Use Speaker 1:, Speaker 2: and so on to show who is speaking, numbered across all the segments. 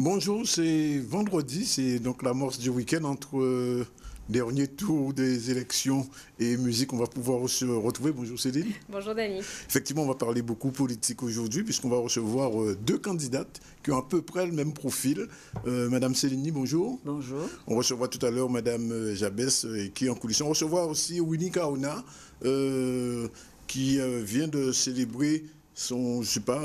Speaker 1: Bonjour, c'est vendredi, c'est donc l'amorce du week-end entre dernier tour des élections et musique. On va pouvoir se retrouver. Bonjour Céline.
Speaker 2: Bonjour Dani.
Speaker 1: Effectivement, on va parler beaucoup politique aujourd'hui puisqu'on va recevoir deux candidates qui ont à peu près le même profil. Madame Céline, bonjour.
Speaker 3: Bonjour.
Speaker 1: On recevra tout à l'heure Madame Jabès qui est en coulisses. On recevra aussi Winnie Kaona qui vient de célébrer son, je sais pas,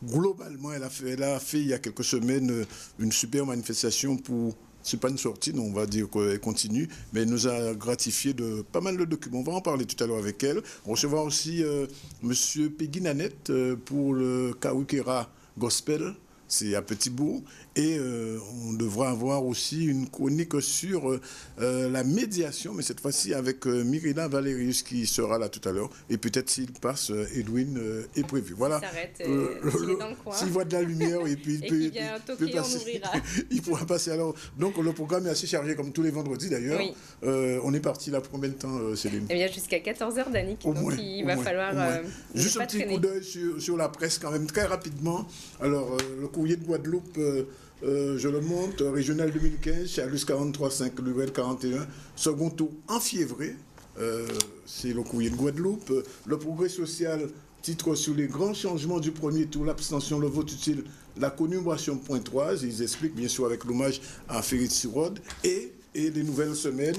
Speaker 1: globalement, elle a fait il y a quelques semaines une super manifestation pour, c'est pas une sortie, non, on va dire qu'elle continue, mais elle nous a gratifié de pas mal de documents. On va en parler tout à l'heure avec elle. On recevra aussi Monsieur Peggy Nanette pour le Kawikera Gospel. C'est à Petit-Bourg. Et on devra avoir aussi une chronique sur la médiation, mais cette fois-ci avec Myrina Valerius qui sera là tout à l'heure. Et peut-être s'il passe, Edwin est prévu. Voilà.
Speaker 2: Il s'arrête, s'il est dans le coin.
Speaker 1: S'il voit de la lumière et puis
Speaker 2: il vient toquer, on ouvrira.
Speaker 1: Il pourra passer alors. Donc le programme est assez chargé comme tous les vendredis d'ailleurs. Oui. On est parti là pour combien de temps, Céline?
Speaker 2: Eh bien jusqu'à 14h, Dani. Donc il va falloir...
Speaker 1: Juste un petit coup d'œil sur la presse quand même, très rapidement. Alors, le courrier de Guadeloupe... je le monte, régional 2015, Chalus 43,5, Lurel 41, second tour en février, c'est le courrier de Guadeloupe. Le progrès social, titre sur les grands changements du premier tour, l'abstention, le vote utile, la commémoration pointoise, ils expliquent bien sûr avec l'hommage à Félix Sirod, et les nouvelles semaines,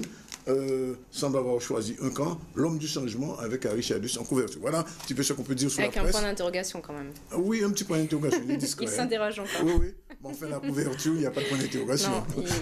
Speaker 1: semble avoir choisi un camp, l'homme du changement avec Harry Chadus en couverture. Voilà un petit peu ce qu'on peut dire sur
Speaker 2: avec
Speaker 1: la presse.
Speaker 2: Avec un point d'interrogation quand même.
Speaker 1: Oui, un petit point d'interrogation, il est discret.
Speaker 2: Il s'interroge encore.
Speaker 1: Oui, oui. Bon, on fait la couverture, il n'y a pas de point d'interrogation.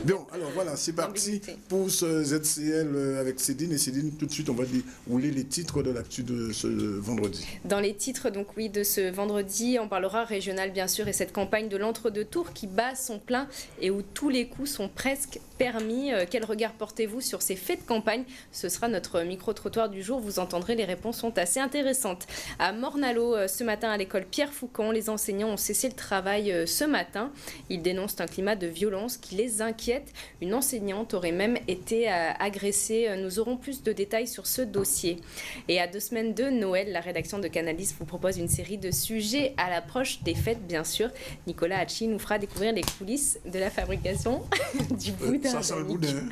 Speaker 1: Bon, alors voilà, c'est parti pour ce ZCL avec Céline. Et Céline, tout de suite, on va dérouler les titres de l'actu de ce vendredi.
Speaker 2: Dans les titres, donc oui, de ce vendredi, on parlera régional bien sûr et cette campagne de l'entre-deux tours qui bat son plein et où tous les coups sont presque permis. Quel regard portez-vous sur ces faits de campagne? Ce sera notre micro-trottoir du jour. Vous entendrez, les réponses sont assez intéressantes. À Morne-à-l'Eau, ce matin à l'école Pierre Foucan, les enseignants ont cessé le travail ce matin. Ils dénoncent un climat de violence qui les inquiète. Une enseignante aurait même été agressée. Nous aurons plus de détails sur ce dossier. Et à 2 semaines de Noël, la rédaction de Canalis vous propose une série de sujets à l'approche des fêtes, bien sûr. Nicolas Hachi nous fera découvrir les coulisses de la fabrication du boudin.
Speaker 1: Ça sent le boudin.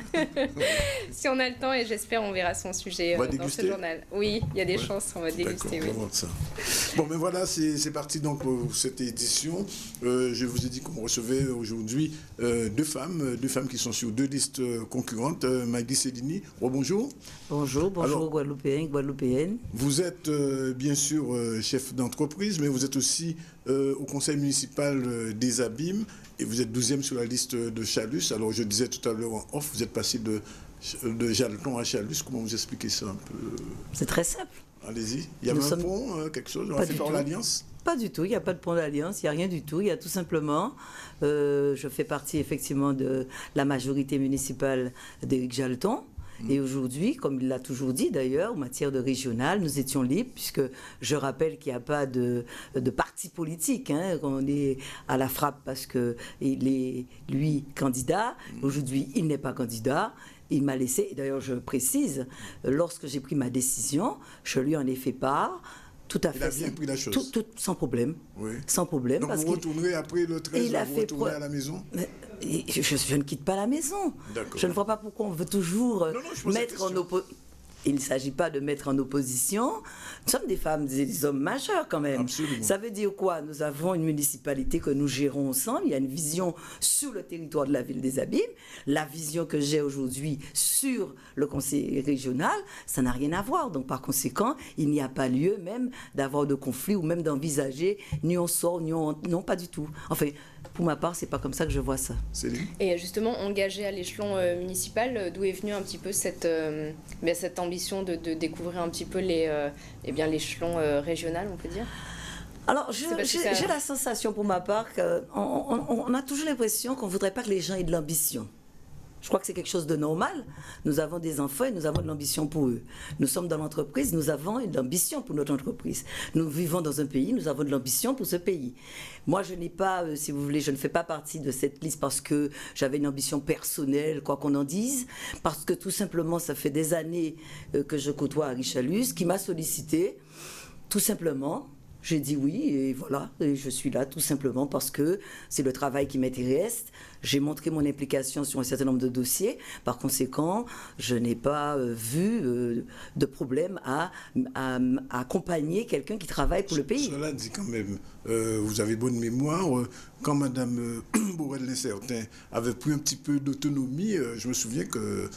Speaker 2: Si on a le temps, et j'espère on verra son sujet dans ce journal. Oui, il y a des chances, on va déguster. Oui.
Speaker 1: Ça. Bon, mais voilà, c'est parti donc pour cette édition. Je vous ai dit qu'on recevait aujourd'hui deux femmes qui sont sur 2 listes concurrentes. Maggie Céline, bonjour.
Speaker 3: Bonjour, alors, Guadeloupéen, Guadeloupéenne.
Speaker 1: Vous êtes bien sûr chef d'entreprise, mais vous êtes aussi au conseil municipal des Abîmes et vous êtes 12e sur la liste de Chalus. Alors je disais tout à l'heure en off, vous êtes passé de Jalton à Chalus. Comment vous expliquez ça un peu?
Speaker 3: C'est très simple.
Speaker 1: Allez-y. Il y avait un pont, quelque chose? On a fait par l'Alliance?
Speaker 3: Pas du tout, il n'y a pas de pont d'alliance, il n'y a rien du tout. Il y a tout simplement, je fais partie effectivement de la majorité municipale d'Éric Jalton. Et aujourd'hui, comme il l'a toujours dit d'ailleurs, en matière de régional, nous étions libres, puisque je rappelle qu'il n'y a pas de parti politique. Hein, on est à la frappe parce qu'il est, lui, candidat. Aujourd'hui, il n'est pas candidat. Il m'a laissé, et d'ailleurs je précise, lorsque j'ai pris ma décision, je lui en ai fait part. Tout à fait.
Speaker 1: Il a bien pris la chose.
Speaker 3: Tout, sans problème.
Speaker 1: Oui.
Speaker 3: Sans problème.
Speaker 1: Donc
Speaker 3: parce
Speaker 1: vous retournerez après le 13, vous retournerez à la maison?
Speaker 3: Je ne quitte pas la maison. Je ne vois pas pourquoi on veut toujours mettre en opposition. Il ne s'agit pas de mettre en opposition. Nous sommes des femmes, des hommes majeurs quand même.
Speaker 1: Absolument.
Speaker 3: Ça veut dire quoi? Nous avons une municipalité que nous gérons ensemble. Il y a une vision sur le territoire de la ville des Abîmes. La vision que j'ai aujourd'hui sur le conseil régional, ça n'a rien à voir. Donc par conséquent, il n'y a pas lieu même d'avoir de conflit ou même d'envisager ni on sort, ni on... Non, pas du tout. Enfin, pour ma part, c'est pas comme ça que je vois ça.
Speaker 2: Et justement, engagé à l'échelon municipal, d'où est venue un petit peu cette ambition de découvrir un petit peu l'échelon régional, on peut dire?
Speaker 3: Alors, j'ai la sensation pour ma part qu'on a toujours l'impression qu'on ne voudrait pas que les gens aient de l'ambition. Je crois que c'est quelque chose de normal. Nous avons des enfants et nous avons de l'ambition pour eux. Nous sommes dans l'entreprise, nous avons de l'ambition pour notre entreprise. Nous vivons dans un pays, nous avons de l'ambition pour ce pays. Moi, je n'ai pas, si vous voulez, je ne fais pas partie de cette liste parce que j'avais une ambition personnelle, quoi qu'on en dise, parce que tout simplement, ça fait des années que je côtoie Harry Chalus, qui m'a sollicité, tout simplement, J'ai dit oui et voilà, et je suis là tout simplement parce que c'est le travail qui m'intéresse. J'ai montré mon implication sur un certain nombre de dossiers. Par conséquent, je n'ai pas vu de problème à accompagner quelqu'un qui travaille pour le pays.
Speaker 1: Cela dit quand même, vous avez bonne mémoire. Quand Mme Borel-Lincertin avait pris un petit peu d'autonomie, je me souviens que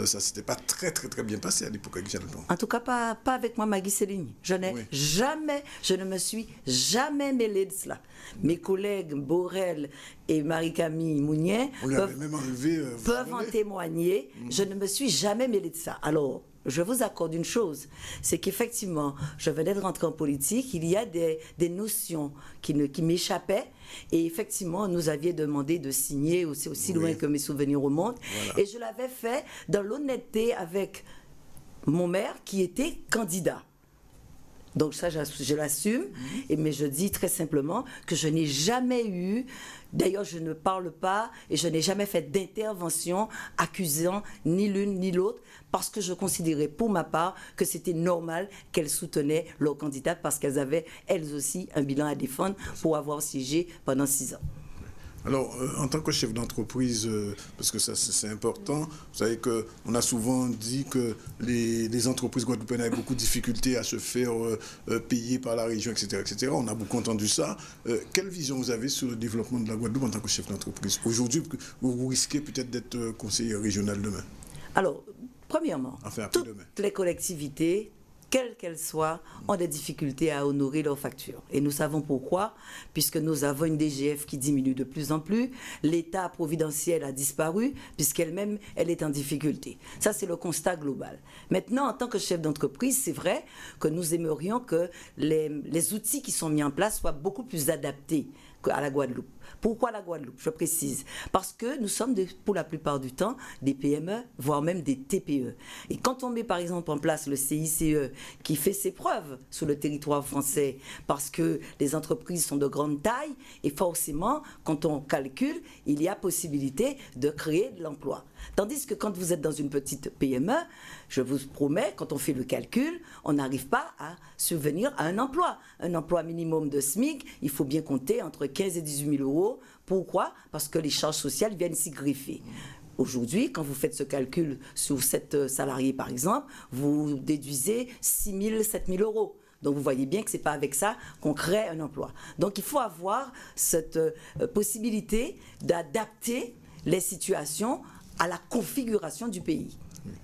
Speaker 1: ça ne s'était pas très bien passé à l'époque avec Jalton.
Speaker 3: En tout cas, pas avec moi, Maggie Céline. Je ne me suis jamais mêlée de cela. Mes collègues Borel et Marie-Camille Mounier peuvent en témoigner. Je ne me suis jamais mêlée de ça. Alors, je vous accorde une chose, c'est qu'effectivement, je venais de rentrer en politique, il y a des notions qui m'échappaient, et effectivement, nous aviez demandé de signer aussi loin que mes souvenirs remontent, et je l'avais fait dans l'honnêteté avec mon maire qui était candidat. Donc ça, je l'assume, mais je dis très simplement que je n'ai jamais eu, d'ailleurs je ne parle pas et je n'ai jamais fait d'intervention accusant ni l'une ni l'autre parce que je considérais pour ma part que c'était normal qu'elles soutenaient leur candidate parce qu'elles avaient elles aussi un bilan à défendre pour avoir siégé pendant 6 ans.
Speaker 1: Alors, en tant que chef d'entreprise, parce que ça c'est important, vous savez qu'on a souvent dit que les entreprises guadeloupéennes avaient beaucoup de difficultés à se faire payer par la région, etc. On a beaucoup entendu ça. Quelle vision vous avez sur le développement de la Guadeloupe en tant que chef d'entreprise? Aujourd'hui, vous risquez peut-être d'être conseiller régional demain.
Speaker 3: Alors, premièrement, toutes
Speaker 1: demain.
Speaker 3: Les collectivités, quelles qu'elles soient, ont des difficultés à honorer leurs factures. Et nous savons pourquoi, puisque nous avons une DGF qui diminue de plus en plus, l'État providentiel a disparu, puisqu'elle-même, elle est en difficulté. Ça, c'est le constat global. Maintenant, en tant que chef d'entreprise, c'est vrai que nous aimerions que les outils qui sont mis en place soient beaucoup plus adaptés à la Guadeloupe. Pourquoi la Guadeloupe? Je précise. Parce que nous sommes, pour la plupart du temps, des PME, voire même des TPE. Et quand on met par exemple en place le CICE, qui fait ses preuves sur le territoire français, parce que les entreprises sont de grande taille, et forcément, quand on calcule, il y a possibilité de créer de l'emploi. Tandis que quand vous êtes dans une petite PME, je vous promets, quand on fait le calcul, on n'arrive pas à subvenir à un emploi. Un emploi minimum de SMIC, il faut bien compter entre 15 et 18 000 euros. Pourquoi? Parce que les charges sociales viennent s'y greffer. Aujourd'hui, quand vous faites ce calcul sur 7 salariés, par exemple, vous déduisez 6 000, 7 000 euros. Donc, vous voyez bien que ce n'est pas avec ça qu'on crée un emploi. Donc, il faut avoir cette possibilité d'adapter les situations à la configuration du pays.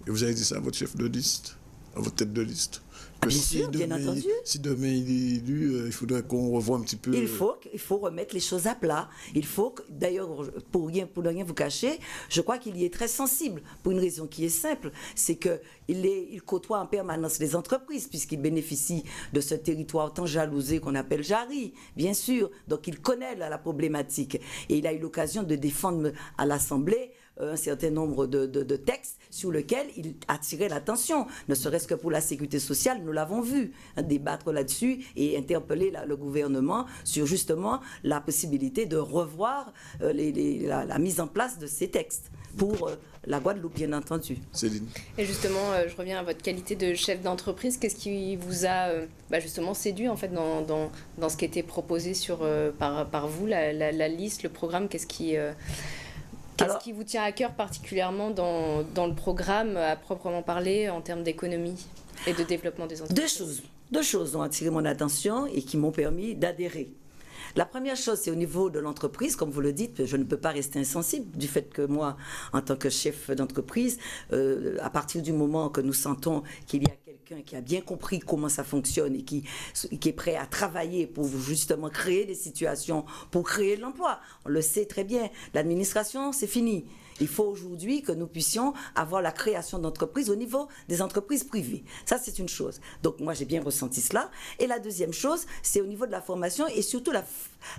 Speaker 1: Et vous avez dit ça à votre chef de liste, à votre tête de liste?
Speaker 3: Bien sûr, bien entendu.
Speaker 1: Si demain il est élu, il faudrait qu'on revoie un petit peu...
Speaker 3: Il faut remettre les choses à plat. Il faut, d'ailleurs, pour ne rien vous cacher, je crois qu'il y est très sensible, pour une raison qui est simple, c'est qu'il côtoie en permanence les entreprises, puisqu'il bénéficie de ce territoire tant jalousé qu'on appelle Jarry, bien sûr. Donc il connaît la problématique. Et il a eu l'occasion de défendre à l'Assemblée un certain nombre de textes sur lesquels il attirait l'attention, ne serait-ce que pour la sécurité sociale, nous l'avons vu, débattre là-dessus et interpeller le gouvernement sur justement la possibilité de revoir la mise en place de ces textes pour la Guadeloupe, bien entendu.
Speaker 1: Céline.
Speaker 2: Et justement, je reviens à votre qualité de chef d'entreprise. Qu'est-ce qui vous a justement séduit en fait dans ce qui était proposé par vous, la liste, le programme? Qu'est-ce qui vous tient à cœur particulièrement dans le programme, à proprement parler, en termes d'économie et de développement des entreprises?
Speaker 3: Deux choses ont attiré mon attention et qui m'ont permis d'adhérer. La première chose, c'est au niveau de l'entreprise, comme vous le dites, je ne peux pas rester insensible du fait que moi, en tant que chef d'entreprise, à partir du moment que nous sentons qu'il y a quelqu'un qui a bien compris comment ça fonctionne et qui est prêt à travailler pour justement créer des situations, pour créer de l'emploi. On le sait très bien, l'administration, c'est fini. Il faut aujourd'hui que nous puissions avoir la création d'entreprises au niveau des entreprises privées. Ça, c'est une chose. Donc, moi, j'ai bien ressenti cela. Et la deuxième chose, c'est au niveau de la formation et surtout,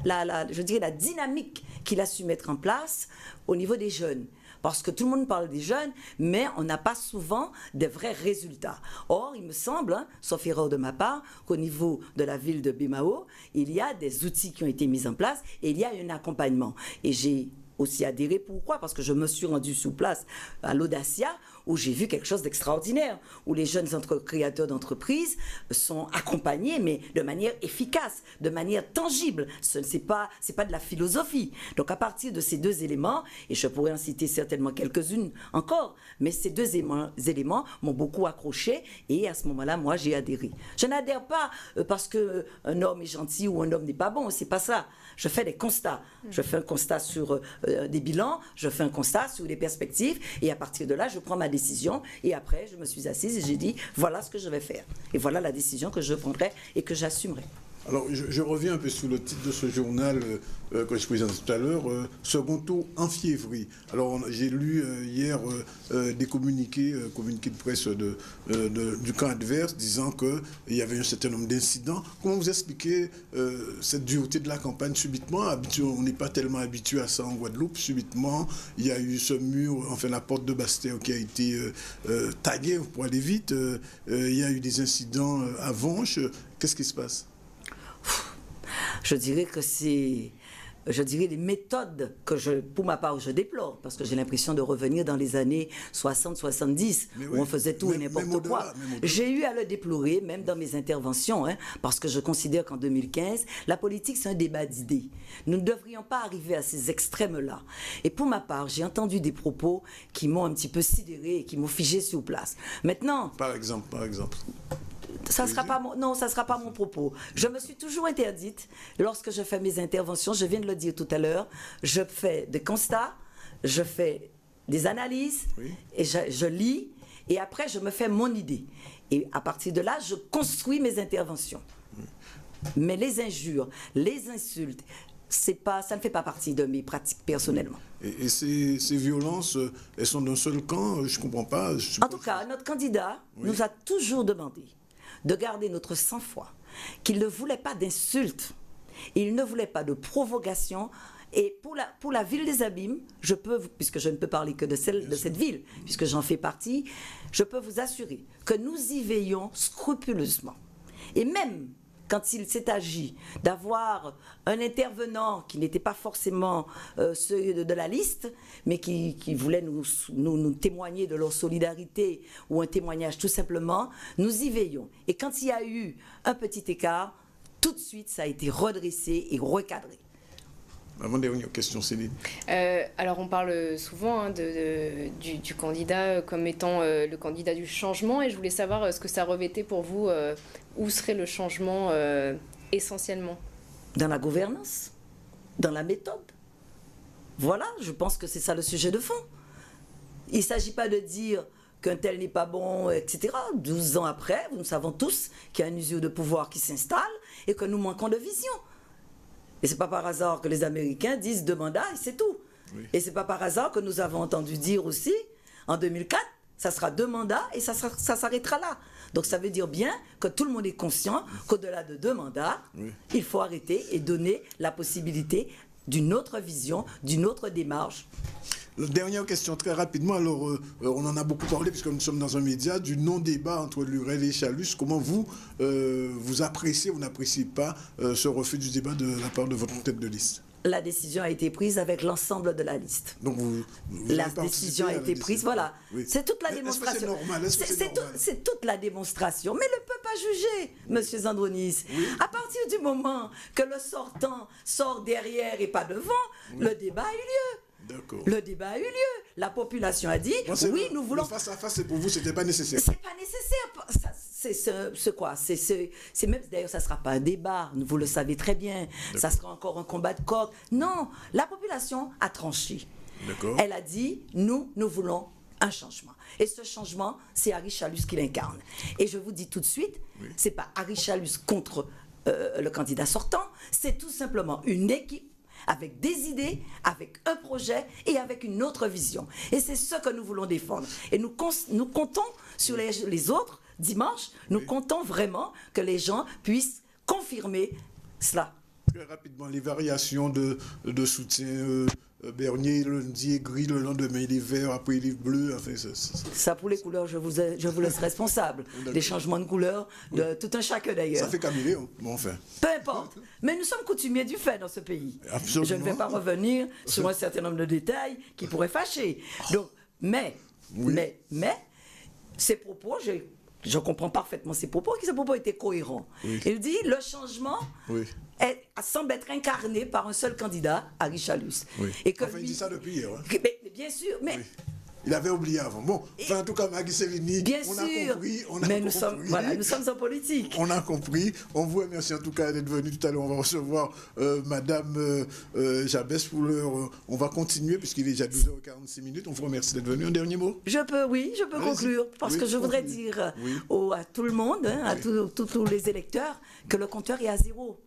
Speaker 3: je dirais, la dynamique qu'il a su mettre en place au niveau des jeunes. Parce que tout le monde parle des jeunes, mais on n'a pas souvent de vrais résultats. Or, il me semble, sauf erreur de ma part, qu'au niveau de la ville de Bemao, il y a des outils qui ont été mis en place et il y a un accompagnement. Et j'ai aussi adhéré. Pourquoi? Parce que je me suis rendue sur place à l'Audacia, où j'ai vu quelque chose d'extraordinaire, où les jeunes créateurs d'entreprises sont accompagnés, mais de manière efficace, de manière tangible. C'est pas de la philosophie. Donc à partir de ces deux éléments, et je pourrais en citer certainement quelques-unes encore, mais ces deux éléments m'ont beaucoup accroché, et à ce moment-là, moi, j'ai adhéré. Je n'adhère pas parce qu'un homme est gentil ou un homme n'est pas bon, c'est pas ça. Je fais des constats. Je fais un constat sur des bilans, je fais un constat sur les perspectives, et à partir de là, je prends ma décision, et après, je me suis assise et j'ai dit, voilà ce que je vais faire. Et voilà la décision que je prendrai et que j'assumerai.
Speaker 1: Alors, je reviens un peu sur le titre de ce journal que je présentais tout à l'heure, second tour en fièvre. Alors, j'ai lu hier des communiqués de presse du camp adverse disant qu'il y avait un certain nombre d'incidents. Comment vous expliquez cette dureté de la campagne subitement? On n'est pas tellement habitué à ça en Guadeloupe. Subitement, il y a eu ce mur, enfin la porte de Bastère qui a été taguée pour aller vite. Il y a eu des incidents à Vanche. Qu'est-ce qui se passe?
Speaker 3: Je dirais que les méthodes que pour ma part, je déplore, parce que j'ai l'impression de revenir dans les années 60-70, où on faisait tout et n'importe quoi. J'ai eu à le déplorer, même dans mes interventions, parce que je considère qu'en 2015, la politique, c'est un débat d'idées. Nous ne devrions pas arriver à ces extrêmes-là. Et pour ma part, j'ai entendu des propos qui m'ont un petit peu sidéré et qui m'ont figé sur place. Maintenant...
Speaker 1: Par exemple.
Speaker 3: Ça sera pas mon propos. Je me suis toujours interdite, lorsque je fais mes interventions, je viens de le dire tout à l'heure, je fais des constats, je fais des analyses, et je lis, et après je me fais mon idée. Et à partir de là, je construis mes interventions. Mais les injures, les insultes, ça ne fait pas partie de mes pratiques personnellement.
Speaker 1: Et ces violences, elles sont d'un seul camp? Je ne comprends pas.
Speaker 3: En tout cas, notre candidat nous a toujours demandé de garder notre sang-froid, qu'il ne voulait pas d'insultes, il ne voulait pas de provocation. Et pour la ville des Abîmes, puisque je ne peux parler que de cette ville, puisque j'en fais partie, je peux vous assurer que nous y veillons scrupuleusement. Et même quand il s'est agi d'avoir un intervenant qui n'était pas forcément ceux de la liste, mais qui voulait nous témoigner de leur solidarité ou un témoignage tout simplement, nous y veillons. Et quand il y a eu un petit écart, tout de suite, ça a été redressé et recadré.
Speaker 1: Avant-dernière question, Céline.
Speaker 2: Alors, on parle souvent du candidat comme étant le candidat du changement, et je voulais savoir ce que ça revêtait pour vous, où serait le changement essentiellement?
Speaker 3: Dans la gouvernance, dans la méthode. Voilà, je pense que c'est ça le sujet de fond. Il ne s'agit pas de dire qu'un tel n'est pas bon, etc. 12 ans après, nous savons tous qu'il y a une usure de pouvoir qui s'installe et que nous manquons de vision. Et ce n'est pas par hasard que les Américains disent 2 mandats et c'est tout. Oui. Et ce n'est pas par hasard que nous avons entendu dire aussi, en 2004, ça sera 2 mandats et ça s'arrêtera là. Donc ça veut dire bien que tout le monde est conscient qu'au-delà de 2 mandats, il faut arrêter et donner la possibilité d'une autre vision, d'une autre démarche.
Speaker 1: Dernière question, très rapidement. Alors, on en a beaucoup parlé, puisque nous sommes dans un média, du non-débat entre Lurel et Chalus. Comment vous appréciez ou n'appréciez pas ce refus du débat de la part de votre tête de liste?
Speaker 3: La décision a été prise avec l'ensemble de la liste.
Speaker 1: Donc
Speaker 3: la décision a été prise, voilà. Oui. C'est toute la démonstration. C'est toute la démonstration. Mais ne peut pas juger, monsieur Zandronis. Oui. À partir du moment que le sortant sort derrière et pas devant, le débat a eu lieu. Le débat a eu lieu. La population a dit, nous voulons...
Speaker 1: Face à face, pour vous, c'était pas nécessaire.
Speaker 3: C'est pas nécessaire. C'est quoi? C'est même, d'ailleurs, ça ne sera pas un débat, vous le savez très bien. Ça sera encore un combat de coq. Non, la population a tranché. Elle a dit, nous voulons un changement. Et ce changement, c'est Harry Chalus qui l'incarne. Et je vous dis tout de suite, c'est pas Harry Chalus contre le candidat sortant, c'est tout simplement une équipe avec des idées, avec un projet et avec une autre vision. Et c'est ce que nous voulons défendre. Et nous comptons sur les autres dimanche, nous comptons vraiment que les gens puissent confirmer cela.
Speaker 1: Très rapidement, les variations de soutien. Bernier, le lundi est gris, le lendemain il est vert, après il est bleu. Enfin,
Speaker 3: ça pour les couleurs, je vous laisse responsable. Les changements de couleurs, de tout un chacun d'ailleurs.
Speaker 1: Ça fait caméléon, bon enfin.
Speaker 3: Peu importe. Mais nous sommes coutumiers du fait dans ce pays.
Speaker 1: Absolument.
Speaker 3: Je ne vais pas revenir sur un certain nombre de détails qui pourraient fâcher. Donc, mais, ces propos, je comprends parfaitement ces propos, que ces propos étaient cohérents. Oui. Il dit le changement semble être incarné par un seul candidat, Harry Chalus.
Speaker 1: Oui. Et que il dit ça depuis hier. Hein.
Speaker 3: Bien sûr, mais... Oui.
Speaker 1: Il avait oublié avant. Bon, en tout cas, Magui Céline,
Speaker 3: on a compris. Mais nous sommes en politique.
Speaker 1: On a compris. On vous remercie en tout cas d'être venu. Tout à l'heure, on va recevoir Madame Jabès pour l'heure. On va continuer puisqu'il est déjà 12h46 minutes. On vous remercie d'être venu. Un dernier mot?
Speaker 3: Je peux conclure. Parce que je voudrais dire à tout le monde, à tous les électeurs, que le compteur est à 0.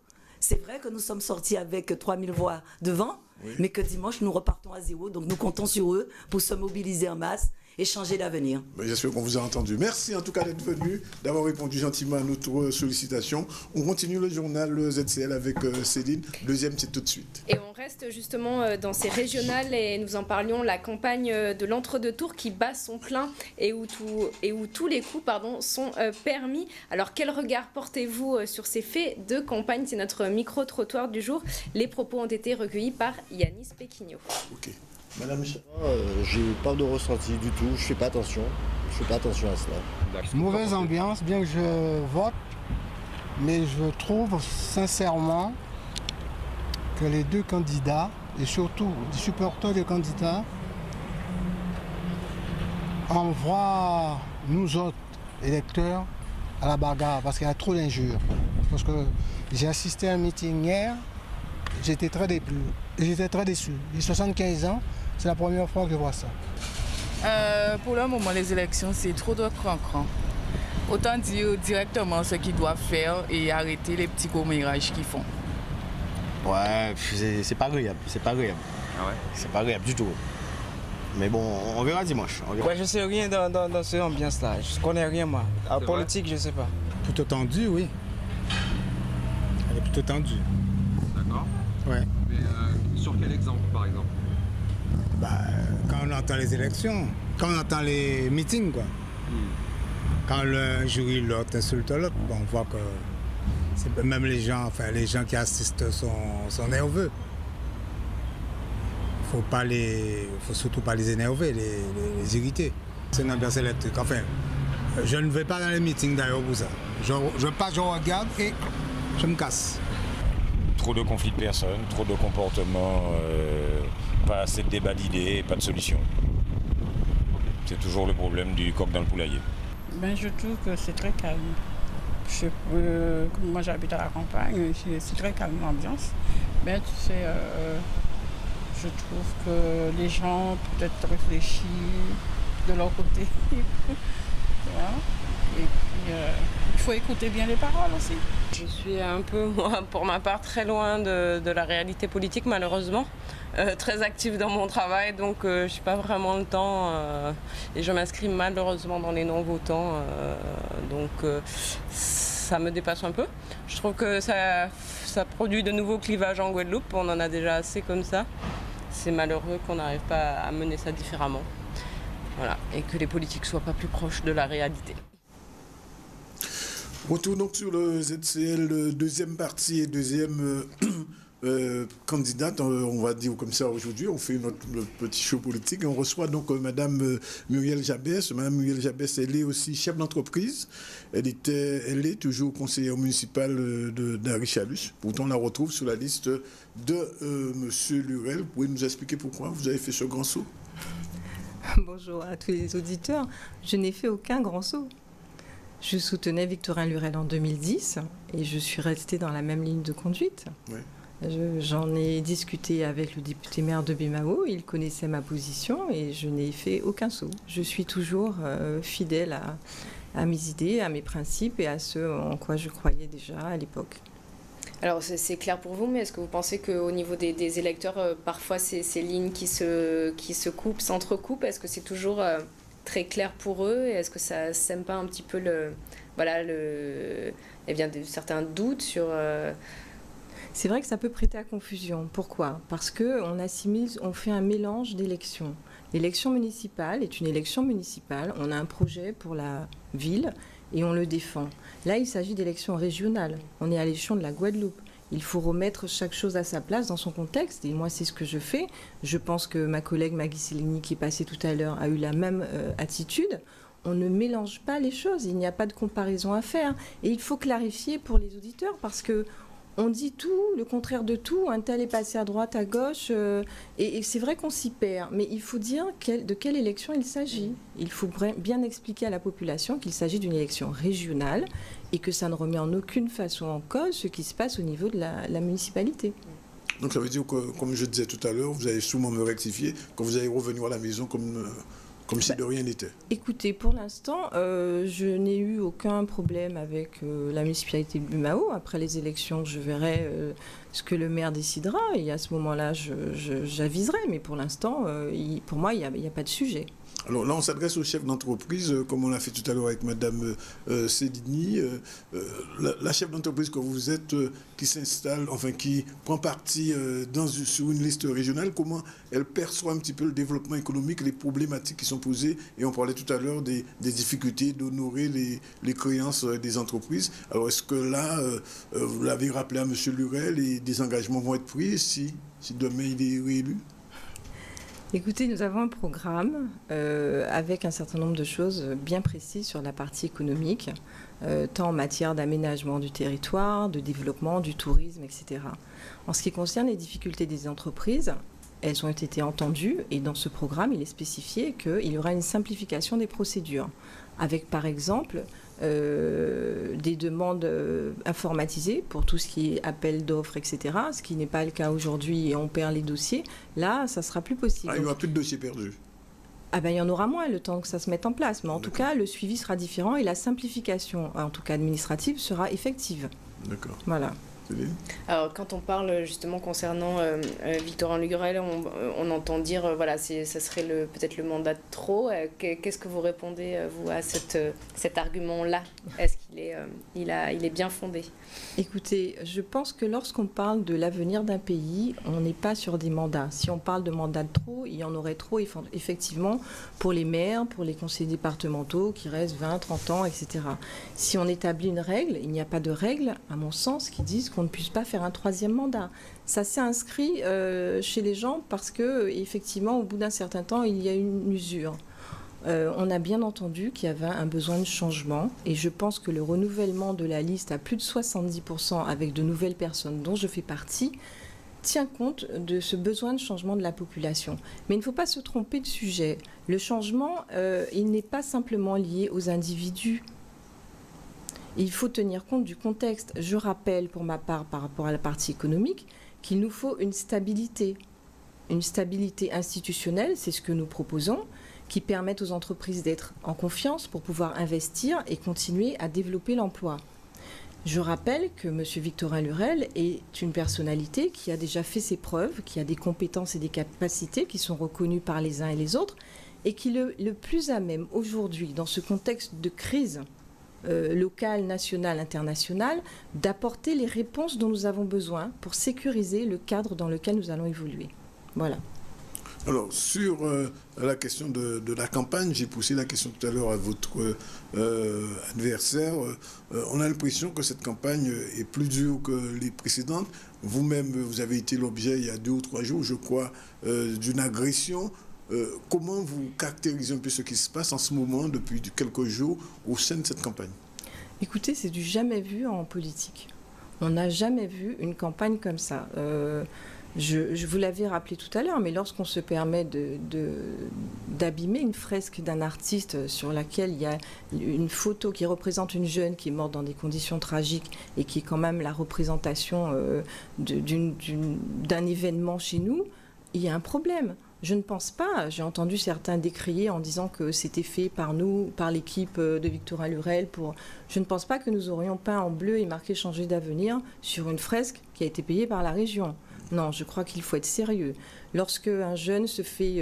Speaker 3: C'est vrai que nous sommes sortis avec 3000 voix devant, mais que dimanche, nous repartons à 0. Donc nous comptons sur eux pour se mobiliser en masse et changer l'avenir.
Speaker 1: J'espère qu'on vous a entendu. Merci en tout cas d'être venu, d'avoir répondu gentiment à notre sollicitation. On continue le journal ZCL avec Céline. Deuxième, c'est tout de suite.
Speaker 2: Et on reste justement dans ces régionales et nous en parlions, la campagne de l'entre-deux-tours qui bat son plein et où tous les coups sont permis. Alors quel regard portez-vous sur ces faits de campagne? C'est notre micro-trottoir du jour. Les propos ont été recueillis par Yanis Péquignot.
Speaker 1: Ok. Madame Michel.
Speaker 4: J'ai pas de ressenti du tout, je fais pas attention à cela.
Speaker 5: Mauvaise ambiance, bien que je vote, mais je trouve sincèrement que les deux candidats, et surtout les supporters des candidats, envoient nous autres électeurs à la bagarre parce qu'il y a trop d'injures. Parce que j'ai assisté à un meeting hier, j'étais très déçu. J'ai 75 ans. C'est la première fois que je vois ça.
Speaker 6: Pour le moment, les élections, c'est trop de cran-cran. Autant dire directement ce qu'ils doivent faire et arrêter les petits commérages qu'ils font.
Speaker 4: Ouais, c'est pas agréable.
Speaker 7: Ah ouais?
Speaker 4: C'est pas agréable du tout. Mais bon, on verra dimanche.
Speaker 8: Ouais, je sais rien dans cette ambiance-là. Je connais rien, moi. En politique, je sais pas.
Speaker 5: Plutôt tendu, oui. Elle est plutôt tendue.
Speaker 7: D'accord.
Speaker 5: Ouais.
Speaker 7: Mais sur quel exemple, par exemple?
Speaker 5: Quand on entend les élections, quand on entend les meetings, quoi. Quand l'un jury l'autre insulte l'autre, on voit que même les gens qui assistent sont nerveux. Faut surtout pas les énerver, les irriter. C'est une ambiance électrique. Enfin, je ne vais pas dans les meetings d'ailleurs pour ça. Je regarde et je me casse.
Speaker 9: Trop de conflits de personnes, trop de comportements, pas assez de débat d'idées, pas de solution. C'est toujours le problème du coq dans le poulailler.
Speaker 10: Je trouve que c'est très calme. Moi j'habite à la campagne, c'est très calme l'ambiance. Mais tu sais, je trouve que les gens peut-être réfléchissent de leur côté. Voilà. Et puis, il faut écouter bien les paroles aussi.
Speaker 11: Je suis un peu, moi, pour ma part, très loin de la réalité politique, malheureusement. Très active dans mon travail, donc je n'ai pas vraiment le temps. Et je m'inscris malheureusement dans les non-votants. Donc ça me dépasse un peu. Je trouve que ça produit de nouveaux clivages en Guadeloupe. On en a déjà assez comme ça. C'est malheureux qu'on n'arrive pas à mener ça différemment. Voilà. Et que les politiques ne soient pas plus proches de la réalité.
Speaker 1: Retour donc sur le ZCL, deuxième partie et deuxième candidate, on va dire comme ça aujourd'hui. On fait notre petit show politique et on reçoit donc Madame Muriel Jabès. Madame Muriel Jabès, elle est aussi chef d'entreprise. Elle est toujours conseillère municipale d'Harry Chalus. Pourtant, on la retrouve sur la liste de Monsieur Lurel. Vous pouvez nous expliquer pourquoi vous avez fait ce grand saut?
Speaker 12: Bonjour à tous les auditeurs. Je n'ai fait aucun grand saut. Je soutenais Victorin Lurel en 2010 et je suis restée dans la même ligne de conduite. Oui. J'en ai discuté avec le député maire de Bemao, il connaissait ma position et je n'ai fait aucun saut. Je suis toujours fidèle à mes idées, à mes principes et à ce en quoi je croyais déjà à l'époque.
Speaker 2: Alors c'est clair pour vous, mais est-ce que vous pensez qu'au niveau des électeurs, parfois ces lignes qui se coupent, s'entrecoupent, est-ce que c'est toujours très clair pour eux et est-ce que ça sème pas un petit peu certains doutes sur...
Speaker 12: C'est vrai que ça peut prêter à confusion. Pourquoi? Parce qu'on fait un mélange d'élections. L'élection municipale est une élection municipale. On a un projet pour la ville et on le défend. Là, il s'agit d'élections régionales. On est à l'échelon de la Guadeloupe. Il faut remettre chaque chose à sa place dans son contexte. Et moi, c'est ce que je fais. Je pense que ma collègue Maggie Cellini, qui est passée tout à l'heure, a eu la même attitude. On ne mélange pas les choses. Il n'y a pas de comparaison à faire. Et il faut clarifier pour les auditeurs parce que on dit tout, le contraire de tout. Un tel est passé à droite, à gauche. Et c'est vrai qu'on s'y perd. Mais il faut dire de quelle élection il s'agit. Il faut bien expliquer à la population qu'il s'agit d'une élection régionale et que ça ne remet en aucune façon en cause ce qui se passe au niveau de la municipalité.
Speaker 1: Donc ça veut dire que, comme je disais tout à l'heure, vous allez sûrement me rectifier quand vous allez revenir à la maison comme si de rien n'était.
Speaker 12: Écoutez, pour l'instant, je n'ai eu aucun problème avec la municipalité de Bumao. Après les élections, je verrai ce que le maire décidera et à ce moment-là, j'aviserai. Mais pour l'instant, pour moi, il n'y a pas de sujet.
Speaker 1: Alors là, on s'adresse aux chefs d'entreprise, comme on l'a fait tout à l'heure avec Madame Cellini. La chef d'entreprise que vous êtes, qui s'installe, enfin qui prend parti sur une liste régionale, comment elle perçoit un petit peu le développement économique, les problématiques qui sont posées. Et on parlait tout à l'heure des difficultés d'honorer les créances des entreprises. Alors est-ce que là, vous l'avez rappelé à M. Lurel, et des engagements vont être pris si demain il est réélu?
Speaker 12: Écoutez, nous avons un programme avec un certain nombre de choses bien précises sur la partie économique, tant en matière d'aménagement du territoire, de développement, du tourisme, etc. En ce qui concerne les difficultés des entreprises, elles ont été entendues et dans ce programme, il est spécifié qu'il y aura une simplification des procédures, avec par exemple des demandes informatisées pour tout ce qui est appel d'offres, etc. Ce qui n'est pas le cas aujourd'hui et on perd les dossiers. Là, ça sera plus possible.
Speaker 1: Il n'y aura plus de dossiers perdus.
Speaker 12: Il y en aura moins le temps que ça se mette en place. Mais en tout cas, le suivi sera différent et la simplification, en tout cas administrative, sera effective.
Speaker 1: D'accord.
Speaker 12: Voilà.
Speaker 2: Alors, quand on parle justement concernant Victorin Lurel, on entend dire, voilà, ça serait peut-être le mandat de trop. Qu'est-ce que vous répondez, vous, à cet argument-là? Est-ce qu'il est bien fondé?
Speaker 12: Écoutez, je pense que lorsqu'on parle de l'avenir d'un pays, on n'est pas sur des mandats. Si on parle de mandat de trop, il y en aurait trop, effectivement, pour les maires, pour les conseillers départementaux qui restent 20, 30 ans, etc. Si on établit une règle, il n'y a pas de règle, à mon sens, qui disent qu'on ne puisse pas faire un troisième mandat. Ça s'est inscrit chez les gens parce que, effectivement, au bout d'un certain temps, il y a une usure. On a bien entendu qu'il y avait un besoin de changement et je pense que le renouvellement de la liste à plus de 70% avec de nouvelles personnes dont je fais partie tient compte de ce besoin de changement de la population. Mais il ne faut pas se tromper de sujet. Le changement, il n'est pas simplement lié aux individus. Il faut tenir compte du contexte. Je rappelle pour ma part, par rapport à la partie économique, qu'il nous faut une stabilité. Une stabilité institutionnelle, c'est ce que nous proposons, qui permette aux entreprises d'être en confiance pour pouvoir investir et continuer à développer l'emploi. Je rappelle que M. Victorin Lurel est une personnalité qui a déjà fait ses preuves, qui a des compétences et des capacités qui sont reconnues par les uns et les autres, et qui est le plus à même aujourd'hui, dans ce contexte de crise locale, nationale, internationale, d'apporter les réponses dont nous avons besoin pour sécuriser le cadre dans lequel nous allons évoluer. Voilà.
Speaker 1: Alors, sur la question de la campagne, j'ai poussé la question tout à l'heure à votre adversaire. On a l'impression que cette campagne est plus dure que les précédentes. Vous-même, vous avez été l'objet, il y a 2 ou 3 jours, je crois, d'une agression. Comment vous caractérisez un peu ce qui se passe en ce moment, depuis quelques jours, au sein de cette campagne? Écoutez, c'est du jamais vu en politique. On n'a jamais vu une campagne comme ça. Je vous l'avais rappelé tout à l'heure, mais lorsqu'on se permet d'abîmer une fresque d'un artiste sur laquelle il y a une photo qui représente une jeune qui est morte dans des conditions tragiques et qui est quand même la représentation d'un événement chez nous, il y a un problème. Je ne pense pas, j'ai entendu certains décrier en disant que c'était fait par nous, par l'équipe de Victorin Lurel. Je ne pense pas que nous aurions peint en bleu et marqué « Changer d'avenir » sur une fresque qui a été payée par la région. Non, je crois qu'il faut être sérieux. Lorsque un jeune se fait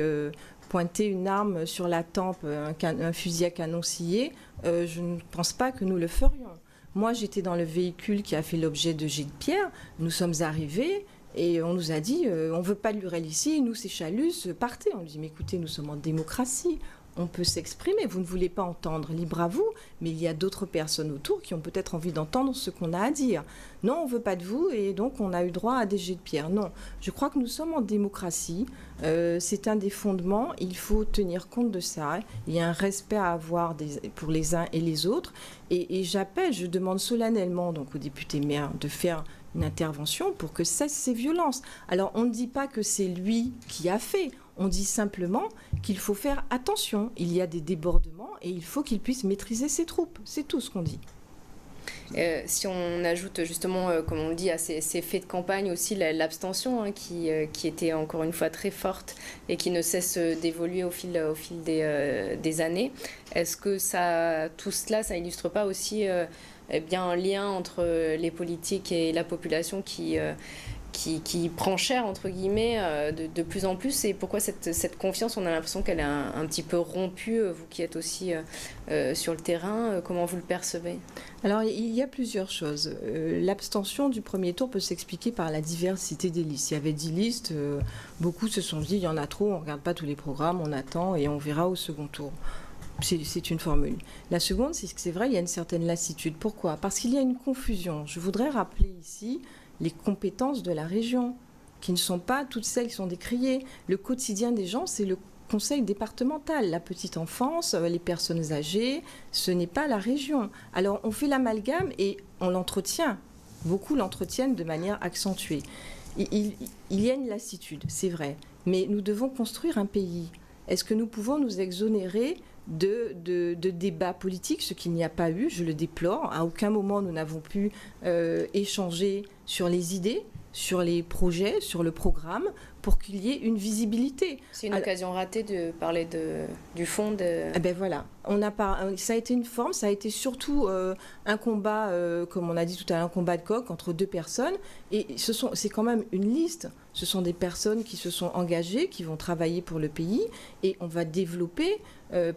Speaker 1: pointer une arme sur la tempe, un fusil à canon scié, je ne pense pas que nous le ferions.
Speaker 12: Moi, j'étais dans le véhicule qui a fait l'objet de jets de pierre. Nous sommes arrivés et on nous a dit on ne veut pas de Lurel ici, nous, c'est Chalus, partez. On lui dit mais écoutez, nous sommes en démocratie. On peut s'exprimer, vous ne voulez pas entendre, libre à vous, mais il y a d'autres personnes autour qui ont peut-être envie d'entendre ce qu'on a à dire. Non, on ne veut pas de vous, et donc on a eu droit à des jets de pierre. Non, je crois que nous sommes en démocratie, c'est un des fondements, il faut tenir compte de ça, il y a un respect à avoir pour les uns et les autres, et j'appelle, je demande solennellement donc, au député maire de faire une intervention pour que cessent ces violences. Alors on ne dit pas que c'est lui qui a fait, on dit simplement qu'il faut faire attention. Il y a des débordements et il faut qu'il puisse maîtriser ses troupes. C'est tout ce qu'on dit.
Speaker 2: Si on ajoute justement, comme on le dit, à ces faits de campagne aussi l'abstention qui était encore une fois très forte et qui ne cesse d'évoluer au fil des années, est-ce que tout cela, ça illustre pas aussi bien un lien entre les politiques et la population qui prend cher, entre guillemets, de plus en plus, et pourquoi cette confiance, on a l'impression qu'elle est un petit peu rompue, vous qui êtes aussi sur le terrain, comment vous le percevez?
Speaker 12: Alors, il y a plusieurs choses. L'abstention du premier tour peut s'expliquer par la diversité des listes. Il y avait 10 listes, beaucoup se sont dit, il y en a trop, on ne regarde pas tous les programmes, on attend et on verra au second tour. C'est une formule. La seconde, c'est que c'est vrai, il y a une certaine lassitude. Pourquoi? Parce qu'il y a une confusion. Je voudrais rappeler ici les compétences de la région, qui ne sont pas toutes celles qui sont décriées. Le quotidien des gens, c'est le conseil départemental. La petite enfance, les personnes âgées, ce n'est pas la région. Alors, on fait l'amalgame et on l'entretient. Beaucoup l'entretiennent de manière accentuée. Il y a une lassitude, c'est vrai. Mais nous devons construire un pays. Est-ce que nous pouvons nous exonérer de débats politiques, ce qu'il n'y a pas eu, je le déplore. À aucun moment, nous n'avons pu échanger sur les idées, sur les projets, sur le programme, pour qu'il y ait une visibilité.
Speaker 2: C'est une occasion ratée de parler du fond de...
Speaker 12: Eh ben voilà, ça a été une forme, ça a été surtout un combat, comme on a dit tout à l'heure, un combat de coq entre deux personnes. Et c'est quand même une liste. Ce sont des personnes qui se sont engagées, qui vont travailler pour le pays. Et on va développer,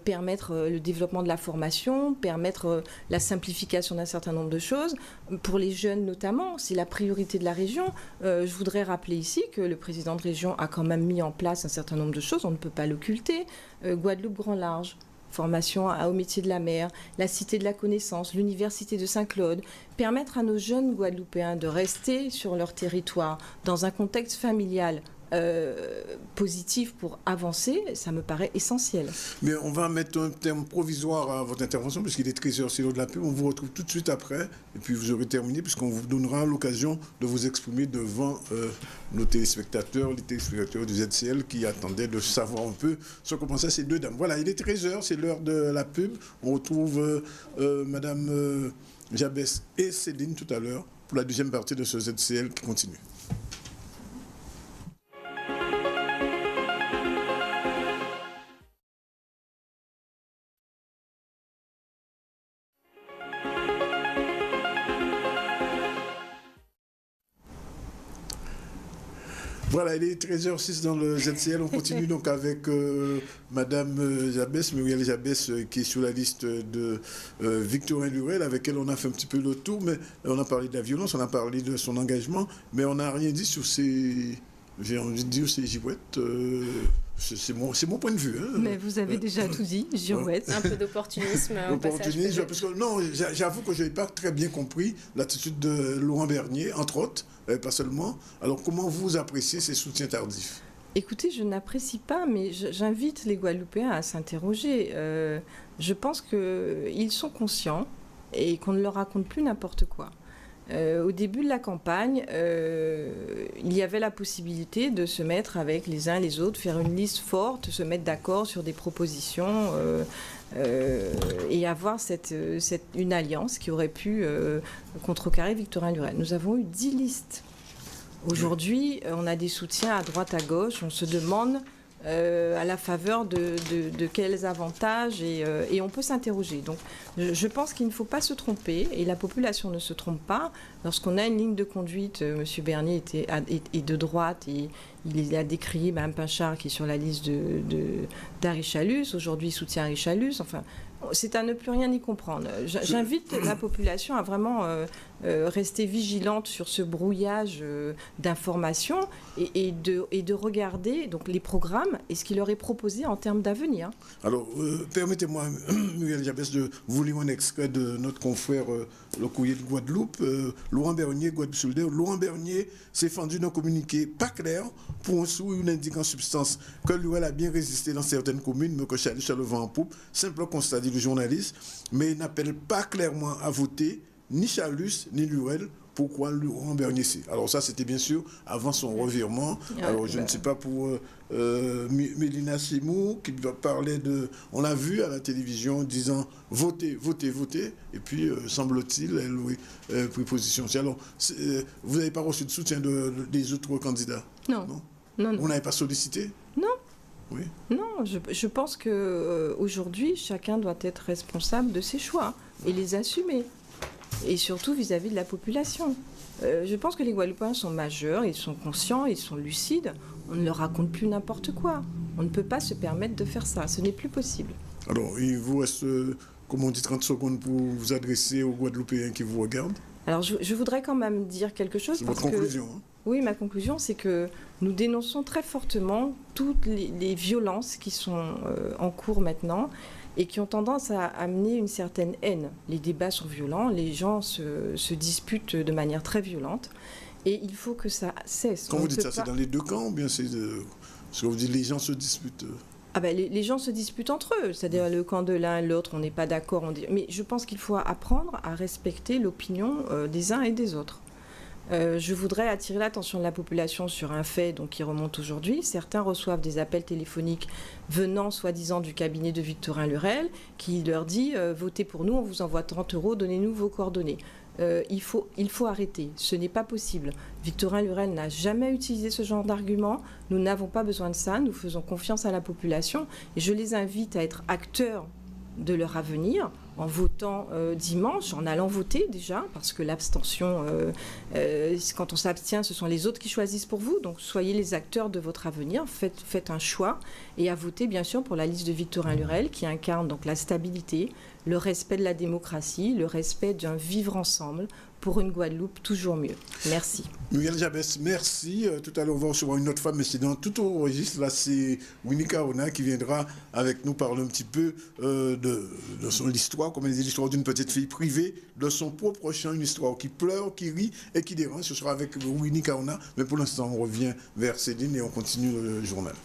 Speaker 12: permettre le développement de la formation, permettre la simplification d'un certain nombre de choses. Pour les jeunes notamment, c'est la priorité de la région. Je voudrais rappeler ici que le président de région a quand même mis en place un certain nombre de choses, on ne peut pas l'occulter. Guadeloupe Grand Large, formation au métier de la mer, la Cité de la Connaissance, l'Université de Saint-Claude, permettre à nos jeunes Guadeloupéens de rester sur leur territoire dans un contexte familial positif pour avancer, ça me paraît essentiel.
Speaker 1: Mais on va mettre un terme provisoire à votre intervention puisqu'il est 13h, c'est l'heure de la pub. On vous retrouve tout de suite après et puis vous aurez terminé puisqu'on vous donnera l'occasion de vous exprimer devant nos téléspectateurs, les téléspectateurs du ZCL qui attendaient de savoir un peu ce que pensaient ces deux dames. Voilà, il est 13h, c'est l'heure de la pub. On retrouve Madame Jabès et Céline tout à l'heure pour la deuxième partie de ce ZCL qui continue. Voilà, il est 13h06 dans le ZCL. On continue donc avec Madame Jabès, Muriel Jabès, qui est sur la liste de Victorin Lurel, avec elle on a fait un petit peu le tour, mais on a parlé de la violence, on a parlé de son engagement, mais on n'a rien dit sur ces, j'ai envie de dire, ces girouettes. C'est mon point de vue. Hein.
Speaker 12: Mais vous avez déjà tout dit, girouette.
Speaker 2: Un peu d'opportunisme.
Speaker 1: Opportunisme, parce que non, j'avoue que je n'ai pas très bien compris l'attitude de Laurent Bernier, entre autres, pas seulement. Alors comment vous appréciez ces soutiens tardifs?
Speaker 12: Écoutez, je n'apprécie pas, mais j'invite les Guadeloupéens à s'interroger. Je pense qu'ils sont conscients et qu'on ne leur raconte plus n'importe quoi. Au début de la campagne, il y avait la possibilité de se mettre avec les uns les autres, faire une liste forte, se mettre d'accord sur des propositions et avoir une alliance qui aurait pu contrecarrer Victorin Lurel. Nous avons eu 10 listes. Aujourd'hui, on a des soutiens à droite, à gauche. On se demande à la faveur de quels avantages et on peut s'interroger. Donc je pense qu'il ne faut pas se tromper et la population ne se trompe pas. Lorsqu'on a une ligne de conduite, M. Bernier est de droite et il a décrié Mme Pinchard qui est sur la liste d'Harry Chalus. Aujourd'hui, il soutient Harry Chalus. Enfin, C'est à ne plus rien y comprendre. J'invite la population à vraiment rester vigilante sur ce brouillage d'informations et de regarder donc, les programmes et ce qui leur est proposé en termes d'avenir.
Speaker 1: Alors, permettez-moi, Muriel Jabès, de vous lire un extrait de notre confrère, le courrier de Guadeloupe, Laurent Bernier, Guadeloupe Solidaire. Laurent Bernier s'est fendu d'un communiqué pas clair pour un sou, une indique en substance que l'URL a bien résisté dans certaines communes, mais que Chalut a le vent en poupe. Simple constat, dit le journaliste, mais il n'appelle pas clairement à voter ni Chalus ni l'URL. Pourquoi Laurent Bernier c'est? Alors ça, c'était bien sûr avant son revirement. Alors je ne sais pas pour Mélina Simou qui parlait de... On l'a vu à la télévision disant votez, votez, votez. Et puis, semble-t-il, elle pris position. Alors, vous n'avez pas reçu de soutien des autres candidats?
Speaker 12: Non. Non.
Speaker 1: Vous n'avez pas sollicité?
Speaker 12: Non.
Speaker 1: Oui.
Speaker 12: Non, je pense qu'aujourd'hui, chacun doit être responsable de ses choix et les assumer. Et surtout vis-à-vis de la population. Je pense que les Guadeloupéens sont majeurs, ils sont conscients, ils sont lucides. On ne leur raconte plus n'importe quoi. On ne peut pas se permettre de faire ça. Ce n'est plus possible.
Speaker 1: Alors, il vous reste, comme on dit, 30 secondes pour vous adresser aux Guadeloupéens qui vous regardent.
Speaker 12: Alors, je voudrais quand même dire quelque chose.
Speaker 1: C'est votre conclusion, hein?
Speaker 12: Oui, ma conclusion, c'est que nous dénonçons très fortement toutes les violences qui sont en cours maintenant et qui ont tendance à amener une certaine haine. Les débats sont violents, les gens se disputent de manière très violente et il faut que ça cesse.
Speaker 1: Quand vous dites ça, c'est dans les deux camps ou bien c'est ce que vous dites, les gens se disputent?
Speaker 12: Les gens se disputent entre eux, c'est-à-dire le camp de l'un et l'autre, on n'est pas d'accord. Mais je pense qu'il faut apprendre à respecter l'opinion des uns et des autres. Je voudrais attirer l'attention de la population sur un fait donc, qui remonte aujourd'hui. Certains reçoivent des appels téléphoniques venant soi-disant du cabinet de Victorin Lurel qui leur dit « Votez pour nous, on vous envoie 30 €, donnez-nous vos coordonnées ». Il faut arrêter, ce n'est pas possible. Victorin Lurel n'a jamais utilisé ce genre d'argument, nous n'avons pas besoin de ça, nous faisons confiance à la population et je les invite à être acteurs de leur avenir en votant dimanche, en allant voter déjà, parce que l'abstention, quand on s'abstient, ce sont les autres qui choisissent pour vous, donc soyez les acteurs de votre avenir, faites un choix et à voter bien sûr pour la liste de Victorin Lurel qui incarne donc la stabilité, le respect de la démocratie, le respect d'un vivre ensemble pour une Guadeloupe toujours mieux. Merci.
Speaker 1: Muriel Jabès, merci. Tout à l'heure, on va recevoir une autre femme, mais c'est dans tout au registre. Là, c'est Winnie Kaona qui viendra avec nous parler un petit peu de son histoire, comme elle dit, l'histoire d'une petite fille privée, de son propre chant, une histoire qui pleure, qui rit et qui dérange. Ce sera avec Winnie Kaona. Mais pour l'instant, on revient vers Céline et on continue le journal.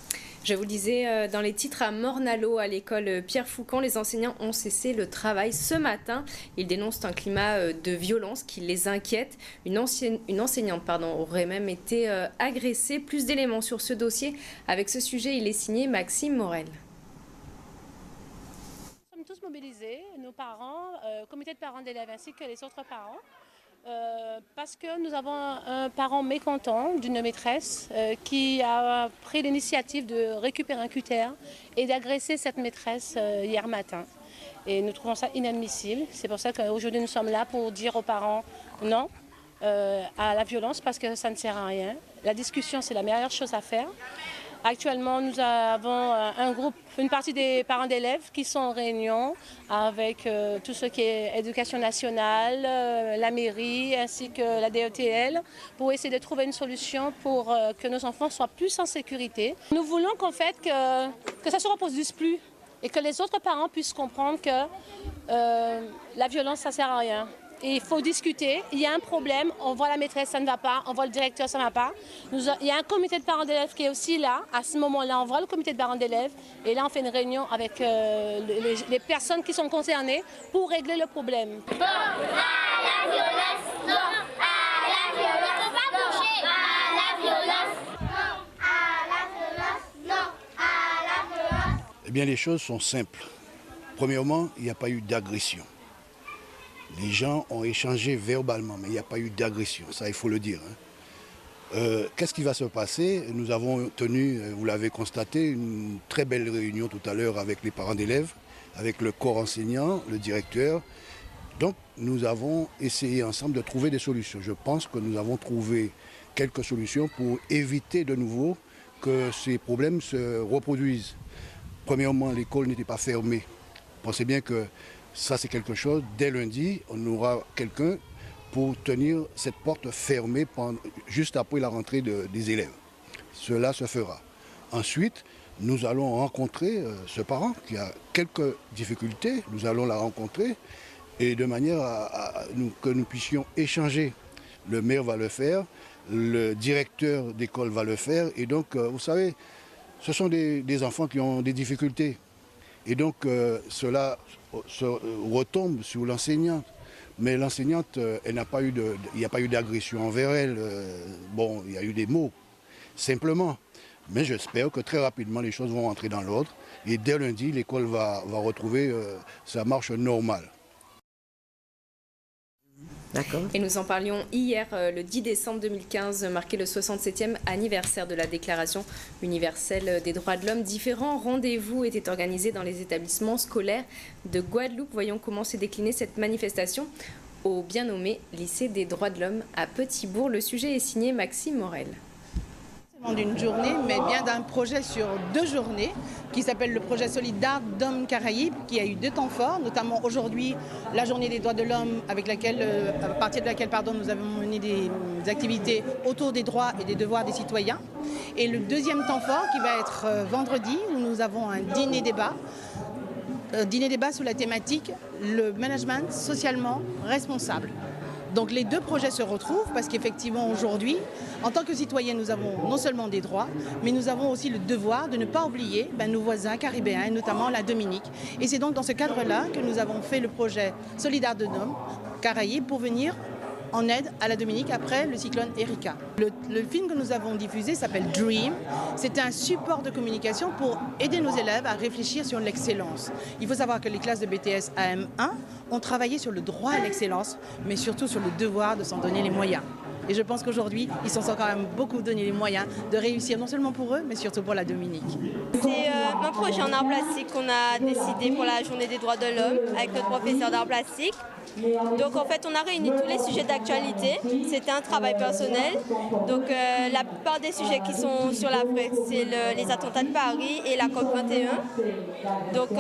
Speaker 2: Je vous le disais dans les titres, à Morne-à-l'Eau, à l'école Pierre Foucan, les enseignants ont cessé le travail ce matin. Ils dénoncent un climat de violence qui les inquiète. Une enseignante aurait même été agressée. Plus d'éléments sur ce dossier. Avec ce sujet, il est signé Maxime Morel.
Speaker 13: Nous sommes tous mobilisés, nos parents, comité de parents d'élèves ainsi que les autres parents. Parce que nous avons un parent mécontent d'une maîtresse qui a pris l'initiative de récupérer un cutter et d'agresser cette maîtresse hier matin. Et nous trouvons ça inadmissible. C'est pour ça qu'aujourd'hui nous sommes là pour dire aux parents non à la violence parce que ça ne sert à rien. La discussion, c'est la meilleure chose à faire. Actuellement, nous avons un groupe, une partie des parents d'élèves qui sont en réunion avec tout ce qui est éducation nationale, la mairie ainsi que la DETL pour essayer de trouver une solution pour que nos enfants soient plus en sécurité. Nous voulons qu'en fait que ça ne se reproduise plus et que les autres parents puissent comprendre que la violence, ça ne sert à rien. Et il faut discuter, il y a un problème, on voit la maîtresse, ça ne va pas, on voit le directeur, ça ne va pas. Il y a un comité de parents d'élèves qui est aussi là, à ce moment-là, on voit le comité de parents d'élèves et là on fait une réunion avec les personnes qui sont concernées pour régler le problème. Non à la violence, non à la violence, on va bouger à la violence, non à la violence, non à la violence.
Speaker 14: Eh bien les choses sont simples. Premièrement, il n'y a pas eu d'agression. Les gens ont échangé verbalement, mais il n'y a pas eu d'agression, ça il faut le dire. Qu'est-ce qui va se passer? Nous avons tenu, vous l'avez constaté, une très belle réunion tout à l'heure avec les parents d'élèves, avec le corps enseignant, le directeur. Donc nous avons essayé ensemble de trouver des solutions. Je pense que nous avons trouvé quelques solutions pour éviter de nouveau que ces problèmes se reproduisent. Premièrement, l'école n'était pas fermée pensez bien que ça c'est quelque chose, dès lundi, on aura quelqu'un pour tenir cette porte fermée juste après la rentrée des élèves. Cela se fera. Ensuite, nous allons rencontrer ce parent qui a quelques difficultés, nous allons la rencontrer et de manière que nous puissions échanger. Le maire va le faire, le directeur d'école va le faire et donc, vous savez, ce sont des enfants qui ont des difficultés. Et donc, cela se retombe sur l'enseignante. Mais l'enseignante, il n'y a pas eu d'agression envers elle. Bon, il y a eu des mots, simplement. Mais j'espère que très rapidement, les choses vont entrer dans l'ordre. Et dès lundi, l'école va retrouver sa marche normale.
Speaker 2: Et nous en parlions hier, le 10 décembre 2015, marqué le 67e anniversaire de la Déclaration universelle des droits de l'homme. Différents rendez-vous étaient organisés dans les établissements scolaires de Guadeloupe. Voyons comment s'est déclinée cette manifestation au bien nommé lycée des droits de l'homme à Petit-Bourg. Le sujet est signé Maxime Morel.
Speaker 15: D'une journée, mais bien d'un projet sur 2 journées qui s'appelle le projet solidaire d'Hommes Caraïbes, qui a eu 2 temps forts, notamment aujourd'hui la journée des droits de l'homme à partir de laquelle nous avons mené des activités autour des droits et des devoirs des citoyens. Et le deuxième temps fort qui va être vendredi où nous avons un dîner-débat sous la thématique le management socialement responsable. Donc les 2 projets se retrouvent parce qu'effectivement aujourd'hui, en tant que citoyens, nous avons non seulement des droits, mais nous avons aussi le devoir de ne pas oublier nos voisins caribéens, et notamment la Dominique. Et c'est donc dans ce cadre-là que nous avons fait le projet Solidaire de Dôme Caraïbes pour venir en aide à la Dominique après le cyclone Erika. Le film que nous avons diffusé s'appelle Dream. C'est un support de communication pour aider nos élèves à réfléchir sur l'excellence. Il faut savoir que les classes de BTS AM1 ont travaillé sur le droit à l'excellence, mais surtout sur le devoir de s'en donner les moyens. Et je pense qu'aujourd'hui, ils s'en sont quand même beaucoup donné les moyens de réussir, non seulement pour eux, mais surtout pour la Dominique.
Speaker 16: C'est un projet en art plastique qu'on a décidé pour la journée des droits de l'homme avec notre professeur d'art plastique. Donc en fait, on a réuni tous les sujets d'actualité. C'était un travail personnel. Donc la plupart des sujets qui sont sur la presse, c'est les attentats de Paris et la COP21. Donc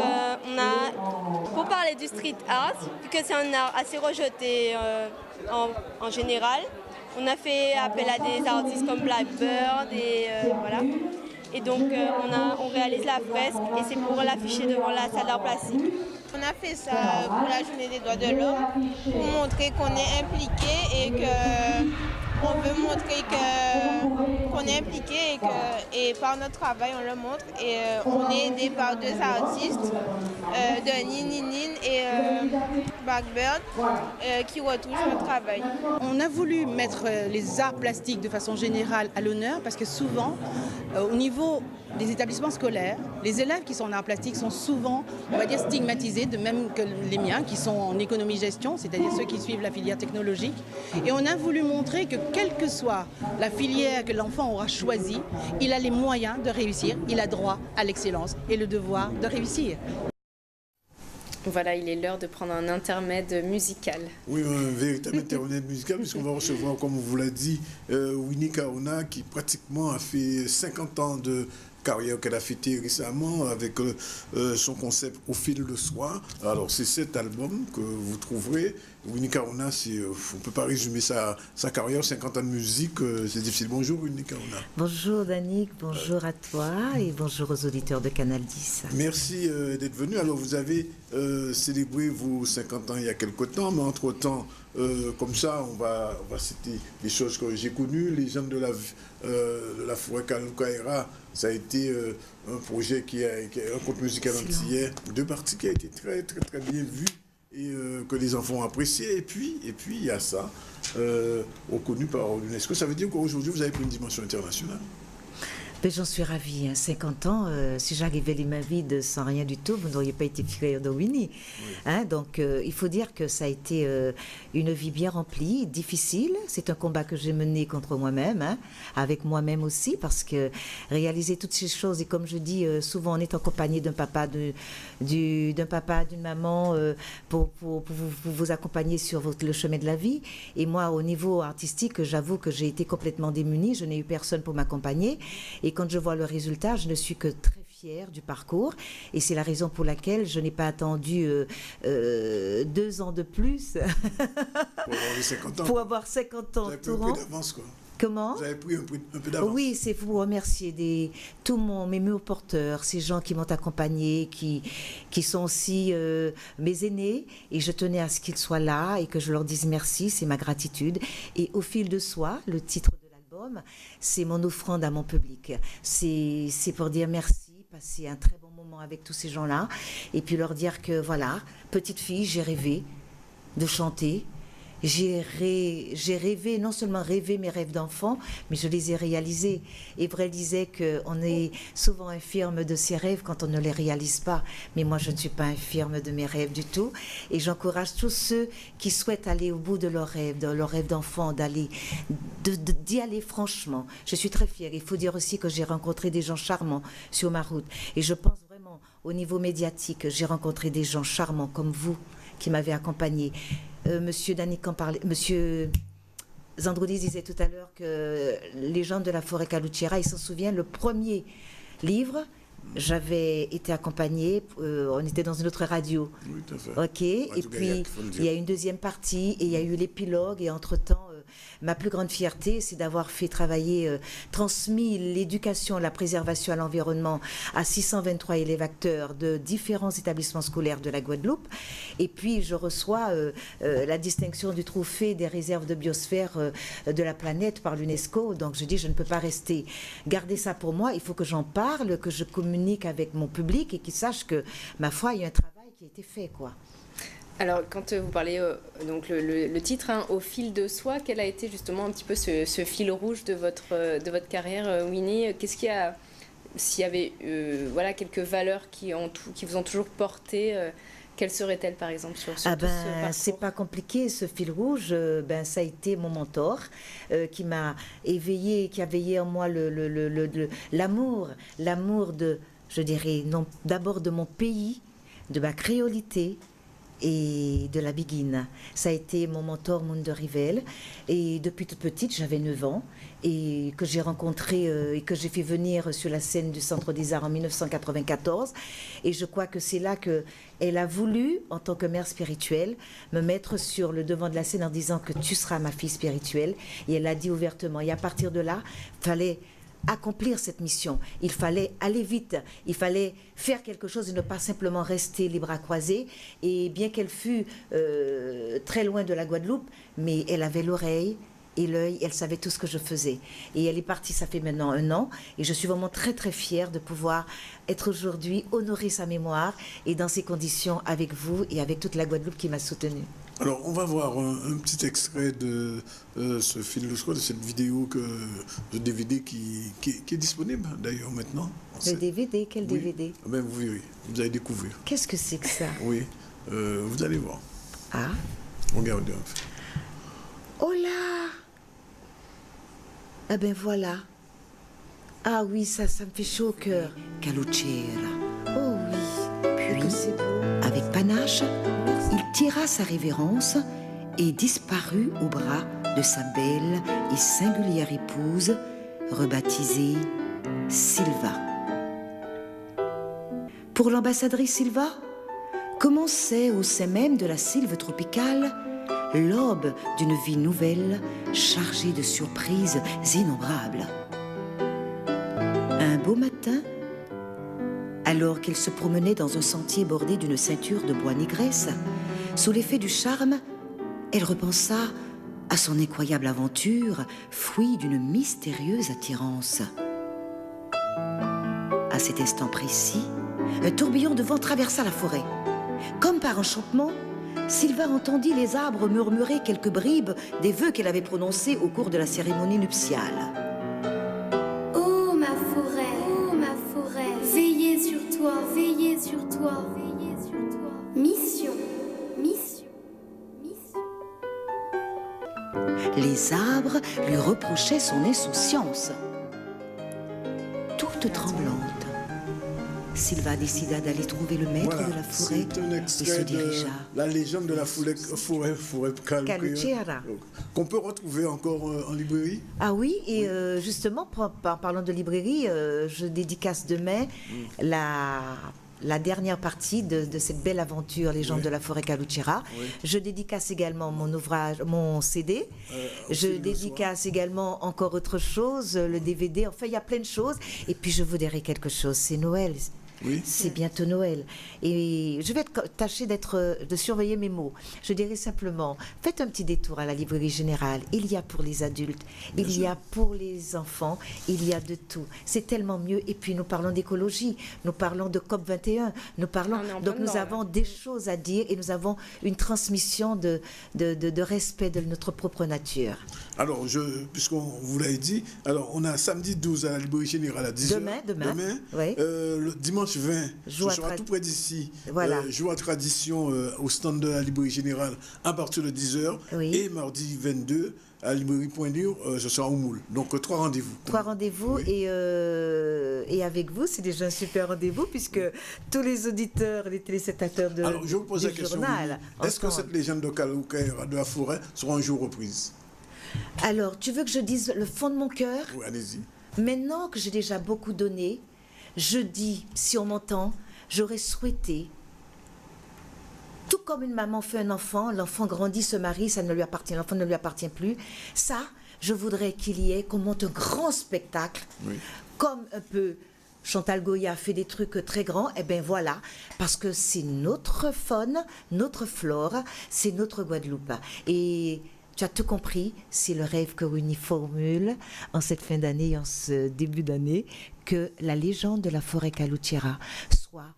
Speaker 16: pour parler du street art, vu que c'est un art assez rejeté en général, on a fait appel à des artistes comme Blackbird et voilà. Et donc on réalise la fresque et c'est pour l'afficher devant la salle d'art plastique.
Speaker 17: On a fait ça pour la journée des droits de l'homme pour montrer qu'on est impliqué et qu'on veut montrer qu'on est impliqué et par notre travail on le montre. Et on est aidé par 2 artistes, de Nin et Blackbird, qui retouchent notre travail.
Speaker 15: On a voulu mettre les arts plastiques de façon générale à l'honneur parce que souvent, au niveau des établissements scolaires, les élèves qui sont en arts plastiques sont souvent, on va dire, stigmatisés, de même que les miens qui sont en économie-gestion, c'est-à-dire ceux qui suivent la filière technologique. Et on a voulu montrer que quelle que soit la filière que l'enfant aura choisie, il a les moyens de réussir, il a droit à l'excellence et le devoir de réussir.
Speaker 2: Voilà, il est l'heure de prendre un intermède musical.
Speaker 1: Oui, un véritable intermède musical, puisqu'on va recevoir, comme on vous l'a dit, Winnie Kaona, qui pratiquement a fait 50 ans de carrière qu'elle a fêté récemment avec son concept Au fil de soie. Alors c'est cet album que vous trouverez. Winnie Kaona, on ne peut pas résumer sa carrière, 50 ans de musique, c'est difficile. Bonjour Winnie Kaona.
Speaker 18: Bonjour Danick, bonjour à toi et bonjour aux auditeurs de Canal 10.
Speaker 1: Merci d'être venu. Alors vous avez célébré vos 50 ans il y a quelque temps, mais entre-temps, comme ça, on va citer des choses que j'ai connues. Les gens de la forêt Kaloukaïra, ça a été un projet qui a un conte musical antillais, 2 parties qui a été très très très bien vu et que les enfants ont apprécié. Et puis il y a ça, reconnu par l'UNESCO. Ça veut dire qu'aujourd'hui vous avez pris une dimension internationale.
Speaker 18: Ben, j'en suis ravie, 50 ans, si j'arrivais les mains vides sans rien du tout, vous n'auriez pas été fière de Winnie. Oui. Donc il faut dire que ça a été une vie bien remplie, difficile. C'est un combat que j'ai mené contre moi-même, avec moi-même aussi, parce que réaliser toutes ces choses, et comme je dis, souvent on est accompagné d'un papa, d'une maman pour vous accompagner sur le chemin de la vie. Et moi, au niveau artistique, j'avoue que j'ai été complètement démunie, je n'ai eu personne pour m'accompagner. Et quand je vois le résultat, je ne suis que très fière. fière du parcours et c'est la raison pour laquelle je n'ai pas attendu 2 ans de plus pour avoir 50 ans.
Speaker 1: Vous avez pris un peu d'avance, quoi.
Speaker 18: Comment?
Speaker 1: Vous avez pris un peu d'avance.
Speaker 18: Oui, c'est pour vous remercier tous mes murs porteurs, ces gens qui m'ont accompagné, qui sont aussi mes aînés. Et je tenais à ce qu'ils soient là et que je leur dise merci, c'est ma gratitude. Et Au fil de soi, le titre de l'album, c'est mon offrande à mon public. C'est pour dire merci, passer un très bon moment avec tous ces gens-là. Et puis leur dire que voilà, petite fille, j'ai rêvé de chanter. J'ai rêvé, non seulement rêvé mes rêves d'enfant, mais je les ai réalisés. Évray disait qu'on est souvent infirme de ses rêves quand on ne les réalise pas. Mais moi, je ne suis pas infirme de mes rêves du tout. Et j'encourage tous ceux qui souhaitent aller au bout de leurs rêves d'enfant, d'y aller franchement. Je suis très fière. Il faut dire aussi que j'ai rencontré des gens charmants sur ma route. Et je pense vraiment, au niveau médiatique, j'ai rencontré des gens charmants comme vous, qui m'avait accompagné. Monsieur Danican parlait, Monsieur Zandroudis disait tout à l'heure que les gens de la forêt Caluchera, il s'en souvient, le premier livre, j'avais été accompagnée, on était dans une autre radio.
Speaker 1: Oui, tout à fait.
Speaker 18: Ok, et puis il y a une deuxième partie et il y a eu l'épilogue et entre-temps, ma plus grande fierté, c'est d'avoir fait travailler, transmis l'éducation, la préservation à l'environnement à 623 élèves acteurs de différents établissements scolaires de la Guadeloupe. Et puis, je reçois la distinction du trophée des réserves de biosphère de la planète par l'UNESCO. Donc, je dis, je ne peux pas rester. Garder ça pour moi, il faut que j'en parle, que je communique avec mon public et qu'ils sachent que, ma foi, il y a un travail qui a été fait, quoi.
Speaker 2: Alors, quand vous parlez, donc le titre, hein, Au fil de soi, quel a été justement un petit peu ce fil rouge de votre carrière, Winnie? Qu'est-ce qu'il y a, s'il y avait voilà, quelques valeurs qui vous ont toujours porté, quelles seraient-elles par exemple sur ce parcours?
Speaker 18: C'est pas compliqué, ce fil rouge, ça a été mon mentor qui m'a éveillé, qui a veillé en moi l'amour de, je dirais, non, d'abord de mon pays, de ma créolité, et de la Biguine. Ça a été mon mentor, Monde Rivel. Et depuis toute petite, j'avais 9 ans, et que j'ai rencontré et que j'ai fait venir sur la scène du Centre des Arts en 1994. Et je crois que c'est là qu'elle a voulu, en tant que mère spirituelle, me mettre sur le devant de la scène en disant que tu seras ma fille spirituelle. Et elle l'a dit ouvertement. Et à partir de là, il fallait accomplir cette mission. Il fallait aller vite, il fallait faire quelque chose et ne pas simplement rester les bras croisés. Et bien qu'elle fût très loin de la Guadeloupe, mais elle avait l'oreille et l'œil, elle savait tout ce que je faisais. Et elle est partie, ça fait maintenant 1 an, et je suis vraiment très très fière de pouvoir être aujourd'hui, honorer sa mémoire, et dans ces conditions avec vous et avec toute la Guadeloupe qui m'a soutenue.
Speaker 1: Alors, on va voir un petit extrait de ce film, de cette vidéo, de DVD qui est disponible d'ailleurs maintenant.
Speaker 18: Le DVD, quel
Speaker 1: oui.
Speaker 18: DVD?
Speaker 1: Ben, vous verrez, vous allez découvrir.
Speaker 18: Qu'est-ce que c'est que ça?
Speaker 1: Oui, vous allez voir.
Speaker 18: Ah?
Speaker 1: Regardez en fait.
Speaker 18: Oh là! Ah ben voilà. Ah oui, ça me fait chaud au cœur. Caluchera. Oh oui. Puis, c'est beau. Avec panache, il tira sa révérence et disparut au bras de sa belle et singulière épouse, rebaptisée Silva. Pour l'ambassadrice Silva, commençait au sein même de la sylve tropicale l'aube d'une vie nouvelle chargée de surprises innombrables. Un beau matin, alors qu'elle se promenait dans un sentier bordé d'une ceinture de bois négresse, sous l'effet du charme, elle repensa à son incroyable aventure, fruit d'une mystérieuse attirance. À cet instant précis, un tourbillon de vent traversa la forêt. Comme par enchantement, Silva entendit les arbres murmurer quelques bribes des vœux qu'elle avait prononcés au cours de la cérémonie nuptiale.
Speaker 19: Oh ma forêt, veillez sur toi, veillez sur toi. Mission.
Speaker 18: Les arbres lui reprochaient son insouciance. Toute tremblante, Silva décida d'aller trouver le maître de la forêt
Speaker 1: c'est un
Speaker 18: et
Speaker 1: extrait
Speaker 18: se
Speaker 1: de
Speaker 18: dirigea.
Speaker 1: la légende de la forêt
Speaker 18: Calucera.
Speaker 1: qu'on peut retrouver encore en librairie.
Speaker 18: Ah oui, et justement, parlant de librairie, je dédicace demain la dernière partie de cette belle aventure, Légende de la forêt Calucera. Je dédicace également mon ouvrage, mon CD. Je dédicace également encore autre chose, le DVD. Enfin, il y a plein de choses. Et puis, je vous dirai quelque chose. C'est Noël.
Speaker 1: Oui.
Speaker 18: C'est bientôt Noël. Et je vais tâcher de surveiller mes mots. Je dirais simplement, faites un petit détour à la librairie générale. Il y a pour les adultes, il y a pour les enfants, il y a de tout. C'est tellement mieux. Et puis nous parlons d'écologie, nous parlons de COP21, nous parlons... Donc nous avons des choses à dire et nous avons une transmission de respect de notre propre nature.
Speaker 1: Alors, puisqu'on vous l'avez dit, alors on a samedi 12 à la librairie générale à 10h.
Speaker 18: Demain. Oui.
Speaker 1: Le dimanche 20, ce sera tout près d'ici.
Speaker 18: Voilà.
Speaker 1: Joie Tradition au stand de la librairie générale à partir de 10h.
Speaker 18: Oui.
Speaker 1: Et mardi 22 à la librairie Point Dur, ce sera au Moule. Donc 3 rendez-vous.
Speaker 18: 3 rendez-vous, oui. Et avec vous, c'est déjà un super rendez-vous puisque tous les auditeurs, les téléspectateurs de
Speaker 1: Alors je vous pose la question,
Speaker 18: journal,
Speaker 1: est-ce que cette légende de la forêt sera un jour reprise?
Speaker 18: Alors, tu veux que je dise le fond de mon cœur?
Speaker 1: Oui, allez-y.
Speaker 18: Maintenant que j'ai déjà beaucoup donné, je dis, si on m'entend, j'aurais souhaité, tout comme une maman fait un enfant, l'enfant grandit, se marie, ça ne lui appartient, l'enfant ne lui appartient plus. Ça, je voudrais qu'on monte un grand spectacle, comme un peu Chantal Goya fait des trucs très grands, et bien voilà, parce que c'est notre faune, notre flore, c'est notre Guadeloupe. Et tu as tout compris, c'est le rêve que Winnie formule en cette fin d'année, en ce début d'année, que la légende de la forêt Calucera soit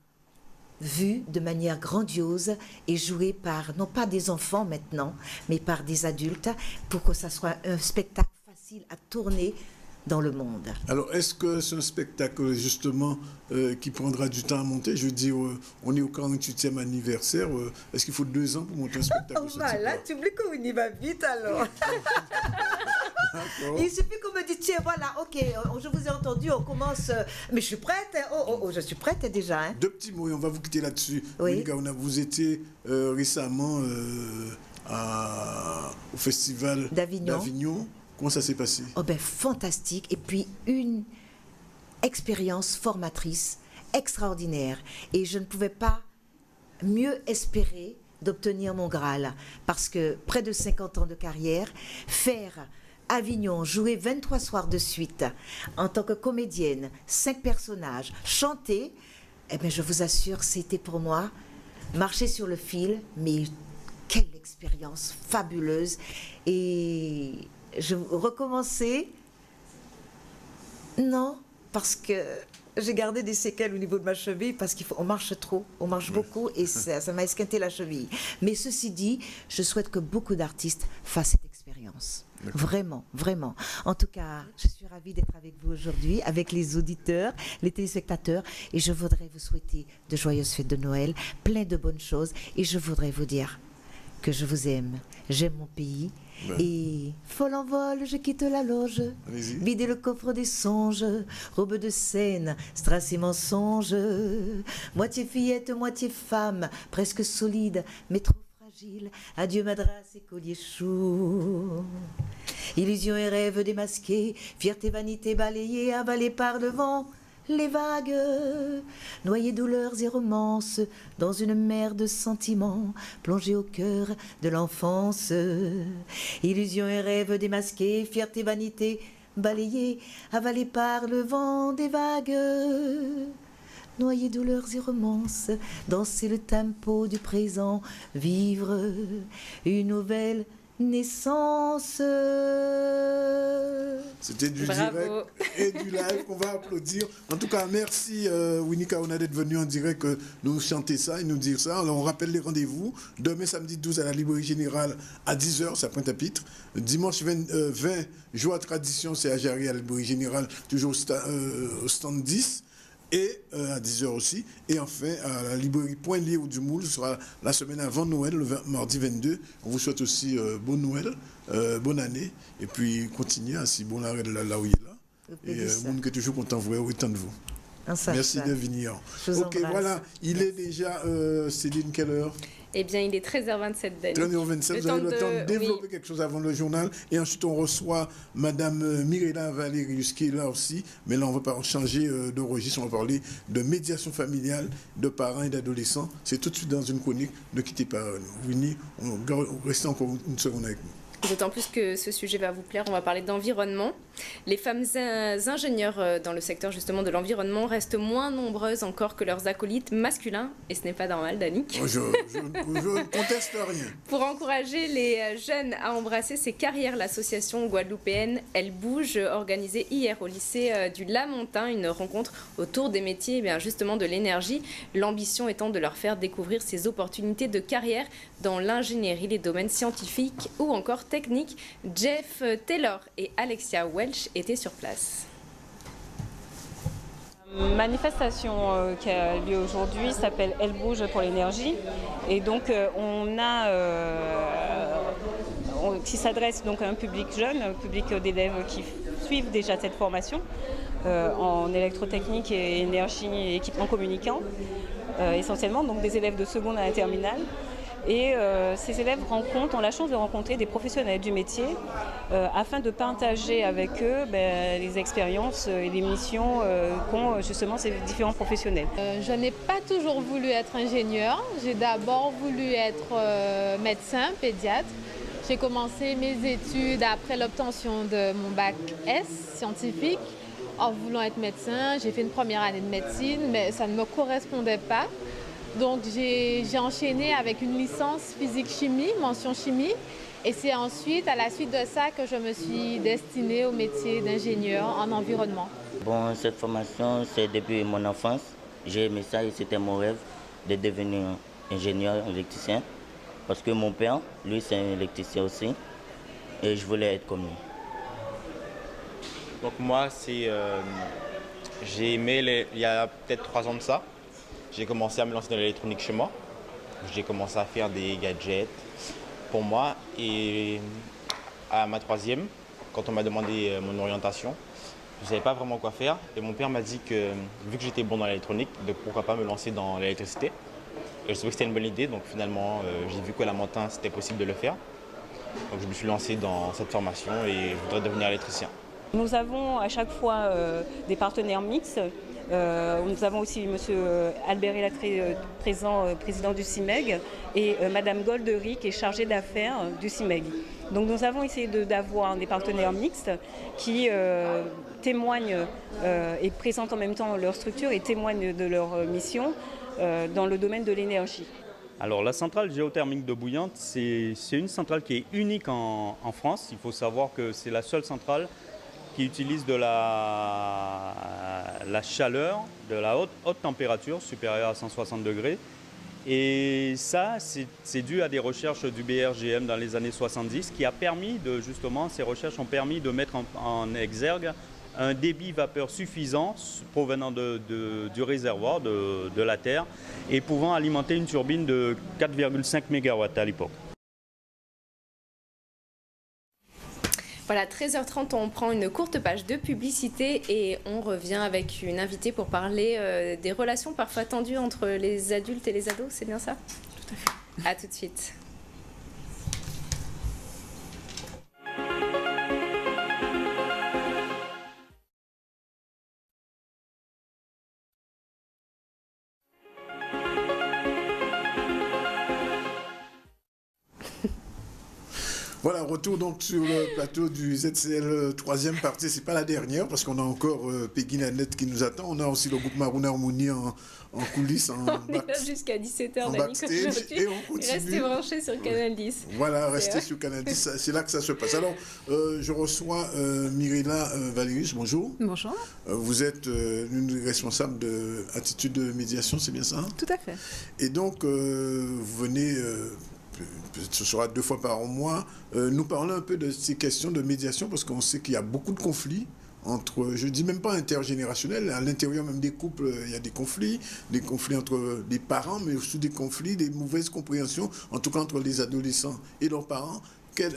Speaker 18: vue de manière grandiose et jouée par, non pas des enfants maintenant, mais par des adultes, pour que ça soit un spectacle facile à tourner dans le monde.
Speaker 1: Alors, est-ce que c'est un spectacle, justement, qui prendra du temps à monter? Je veux dire, on est au 48e anniversaire. Est-ce qu'il faut 2 ans pour monter un spectacle?
Speaker 18: Là, tu oublies qu'on y va vite, alors. Il suffit qu'on me dise, tiens, voilà, ok, je vous ai entendu, on commence... mais je suis prête, je suis prête déjà. Hein.
Speaker 1: 2 petits mots et on va vous quitter là-dessus.
Speaker 18: Oui.
Speaker 1: Vous étiez récemment au festival d'Avignon. Comment ça s'est passé?
Speaker 18: Oh ben, fantastique. Et puis, une expérience formatrice extraordinaire. Et je ne pouvais pas mieux espérer d'obtenir mon Graal. Parce que près de 50 ans de carrière, faire Avignon, jouer 23 soirs de suite, en tant que comédienne, 5 personnages, chanter, eh bien, je vous assure, c'était pour moi marcher sur le fil, mais quelle expérience fabuleuse. Et... je recommençais, non, parce que j'ai gardé des séquelles au niveau de ma cheville, parce qu'on marche trop, on marche beaucoup, et ça m'a esquinté la cheville. Mais ceci dit, je souhaite que beaucoup d'artistes fassent cette expérience. Vraiment, vraiment. En tout cas, je suis ravie d'être avec vous aujourd'hui, avec les auditeurs, les téléspectateurs, et je voudrais vous souhaiter de joyeuses fêtes de Noël, plein de bonnes choses, et je voudrais vous dire que je vous aime, j'aime mon pays. Et folle en vol, je quitte la loge, vider le coffre des songes, robe de scène, strass et mensonge, moitié fillette, moitié femme, presque solide, mais trop fragile, adieu madras et collier chou. Illusion et rêve démasqués, fierté, vanité balayée, avalée par le vent. Les vagues, noyées douleurs et romances, dans une mer de sentiments, plongées au cœur de l'enfance. Illusions et rêves démasqués, fierté, vanité, balayées, avalées par le vent des vagues. Noyées douleurs et romances, danser le tempo du présent, vivre une nouvelle naissance.
Speaker 1: C'était du direct et du live qu'on va applaudir. En tout cas, merci Winnie Kaona d'être venu en direct nous chanter ça et nous dire ça. Alors, on rappelle les rendez-vous. Demain, samedi 12 à la librairie générale à 10h, c'est à Pointe-à-Pitre. Dimanche 20, Joie Tradition, c'est à Jarry à la librairie générale, toujours au stand 10. Et à 10h aussi. Et enfin, à la librairie Point Lié du Moule, ce sera la semaine avant Noël, le mardi 22. On vous souhaite aussi bonne Noël, bonne année. Et puis, continuez ainsi, bon arrêt de là où il est là. Et vous qui êtes toujours content de vous, autant de vous. Merci de venir. Ok, voilà, il est déjà, Céline, quelle heure?
Speaker 2: Eh bien, il est 13h27, Dani.
Speaker 1: 13h27, vous avez le temps de développer quelque chose avant le journal. Et ensuite, on reçoit Madame Mirella Valerius, qui est là aussi. Mais là, on va pas changer de registre. On va parler de médiation familiale, de parents et d'adolescents. C'est tout de suite dans une chronique. Ne quittez pas, Winnie. Restez encore une seconde avec nous.
Speaker 2: D'autant plus que ce sujet va vous plaire, on va parler d'environnement. Les femmes ingénieurs dans le secteur justement de l'environnement restent moins nombreuses encore que leurs acolytes masculins, et ce n'est pas normal, Dani.
Speaker 1: Je ne conteste rien.
Speaker 2: Pour encourager les jeunes à embrasser ces carrières, l'association guadeloupéenne Elle Bouge organisait hier au lycée du Lamentin une rencontre autour des métiers justement de l'énergie, l'ambition étant de leur faire découvrir ces opportunités de carrière dans l'ingénierie, les domaines scientifiques ou encore techniques. Jeff Taylor et Alexia Welch étaient sur place.
Speaker 20: La manifestation qui a lieu aujourd'hui s'appelle Elle Bouge pour l'énergie et donc qui s'adresse donc à un public jeune, un public d'élèves qui suivent déjà cette formation en électrotechnique et énergie et équipement communicant, essentiellement donc des élèves de seconde à la terminale. Et ces élèves ont la chance de rencontrer des professionnels du métier afin de partager avec eux les expériences et les missions qu'ont justement ces différents professionnels.
Speaker 21: Je n'ai pas toujours voulu être ingénieur. J'ai d'abord voulu être médecin, pédiatre. J'ai commencé mes études après l'obtention de mon bac S scientifique. En voulant être médecin, j'ai fait une première année de médecine, mais ça ne me correspondait pas. Donc j'ai enchaîné avec une licence physique-chimie, mention chimie. Et c'est ensuite, à la suite de ça, que je me suis destinée au métier d'ingénieur en environnement.
Speaker 22: Bon, cette formation, c'est depuis mon enfance. J'ai aimé ça et c'était mon rêve de devenir ingénieur électricien. Parce que mon père, lui, c'est un électricien aussi. Et je voulais être comme lui.
Speaker 23: Donc moi, j'ai aimé, il y a peut-être 3 ans de ça. J'ai commencé à me lancer dans l'électronique chez moi. J'ai commencé à faire des gadgets pour moi. Et à ma 3e, quand on m'a demandé mon orientation, je ne savais pas vraiment quoi faire. Et mon père m'a dit que, vu que j'étais bon dans l'électronique, de pourquoi pas me lancer dans l'électricité. Et je trouvais que c'était une bonne idée. Donc finalement, j'ai vu qu'à Lamentin, c'était possible de le faire. Donc je me suis lancé dans cette formation et je voudrais devenir électricien.
Speaker 20: Nous avons à chaque fois des partenaires mixtes. Nous avons aussi M. Albert Elatré, président du CIMEG, et Mme Goldery, qui est chargée d'affaires du CIMEG. Donc nous avons essayé d'avoir des partenaires mixtes qui témoignent et présentent en même temps leur structure et témoignent de leur mission dans le domaine de l'énergie.
Speaker 24: Alors la centrale géothermique de Bouillante, c'est une centrale qui est unique en France. Il faut savoir que c'est la seule centrale qui utilise de la chaleur, de la haute température supérieure à 160 degrés. Et ça, c'est dû à des recherches du BRGM dans les années 70 qui a permis ces recherches ont permis de mettre en exergue un débit vapeur suffisant provenant du réservoir de la Terre et pouvant alimenter une turbine de 4,5 MW à l'époque.
Speaker 2: Voilà, 13h30, on prend une courte page de publicité et on revient avec une invitée pour parler des relations parfois tendues entre les adultes et les ados, c'est bien ça? Tout à fait. À tout de suite.
Speaker 1: Voilà, retour donc sur le plateau du ZCL, troisième partie. C'est pas la dernière parce qu'on a encore Peggy Nanette qui nous attend. On a aussi le groupe Marouna Harmonie en coulisses.
Speaker 2: On est là jusqu'à 17h, Dani,
Speaker 1: et on continue.
Speaker 2: Restez branchés sur Canal 10.
Speaker 1: Voilà, restez sur Canal 10. C'est là que ça se passe. Alors, je reçois Mirella Valerius. Bonjour.
Speaker 25: Bonjour.
Speaker 1: Vous êtes une responsable de Attitude de médiation, c'est bien ça?
Speaker 25: Tout à fait.
Speaker 1: Et donc, vous venez... ce sera 2 fois par mois, nous parlons un peu de ces questions de médiation parce qu'on sait qu'il y a beaucoup de conflits entre, je ne dis même pas intergénérationnels, à l'intérieur même des couples, il y a des conflits entre les parents, mais aussi des conflits, des mauvaises compréhensions, en tout cas entre les adolescents et leurs parents.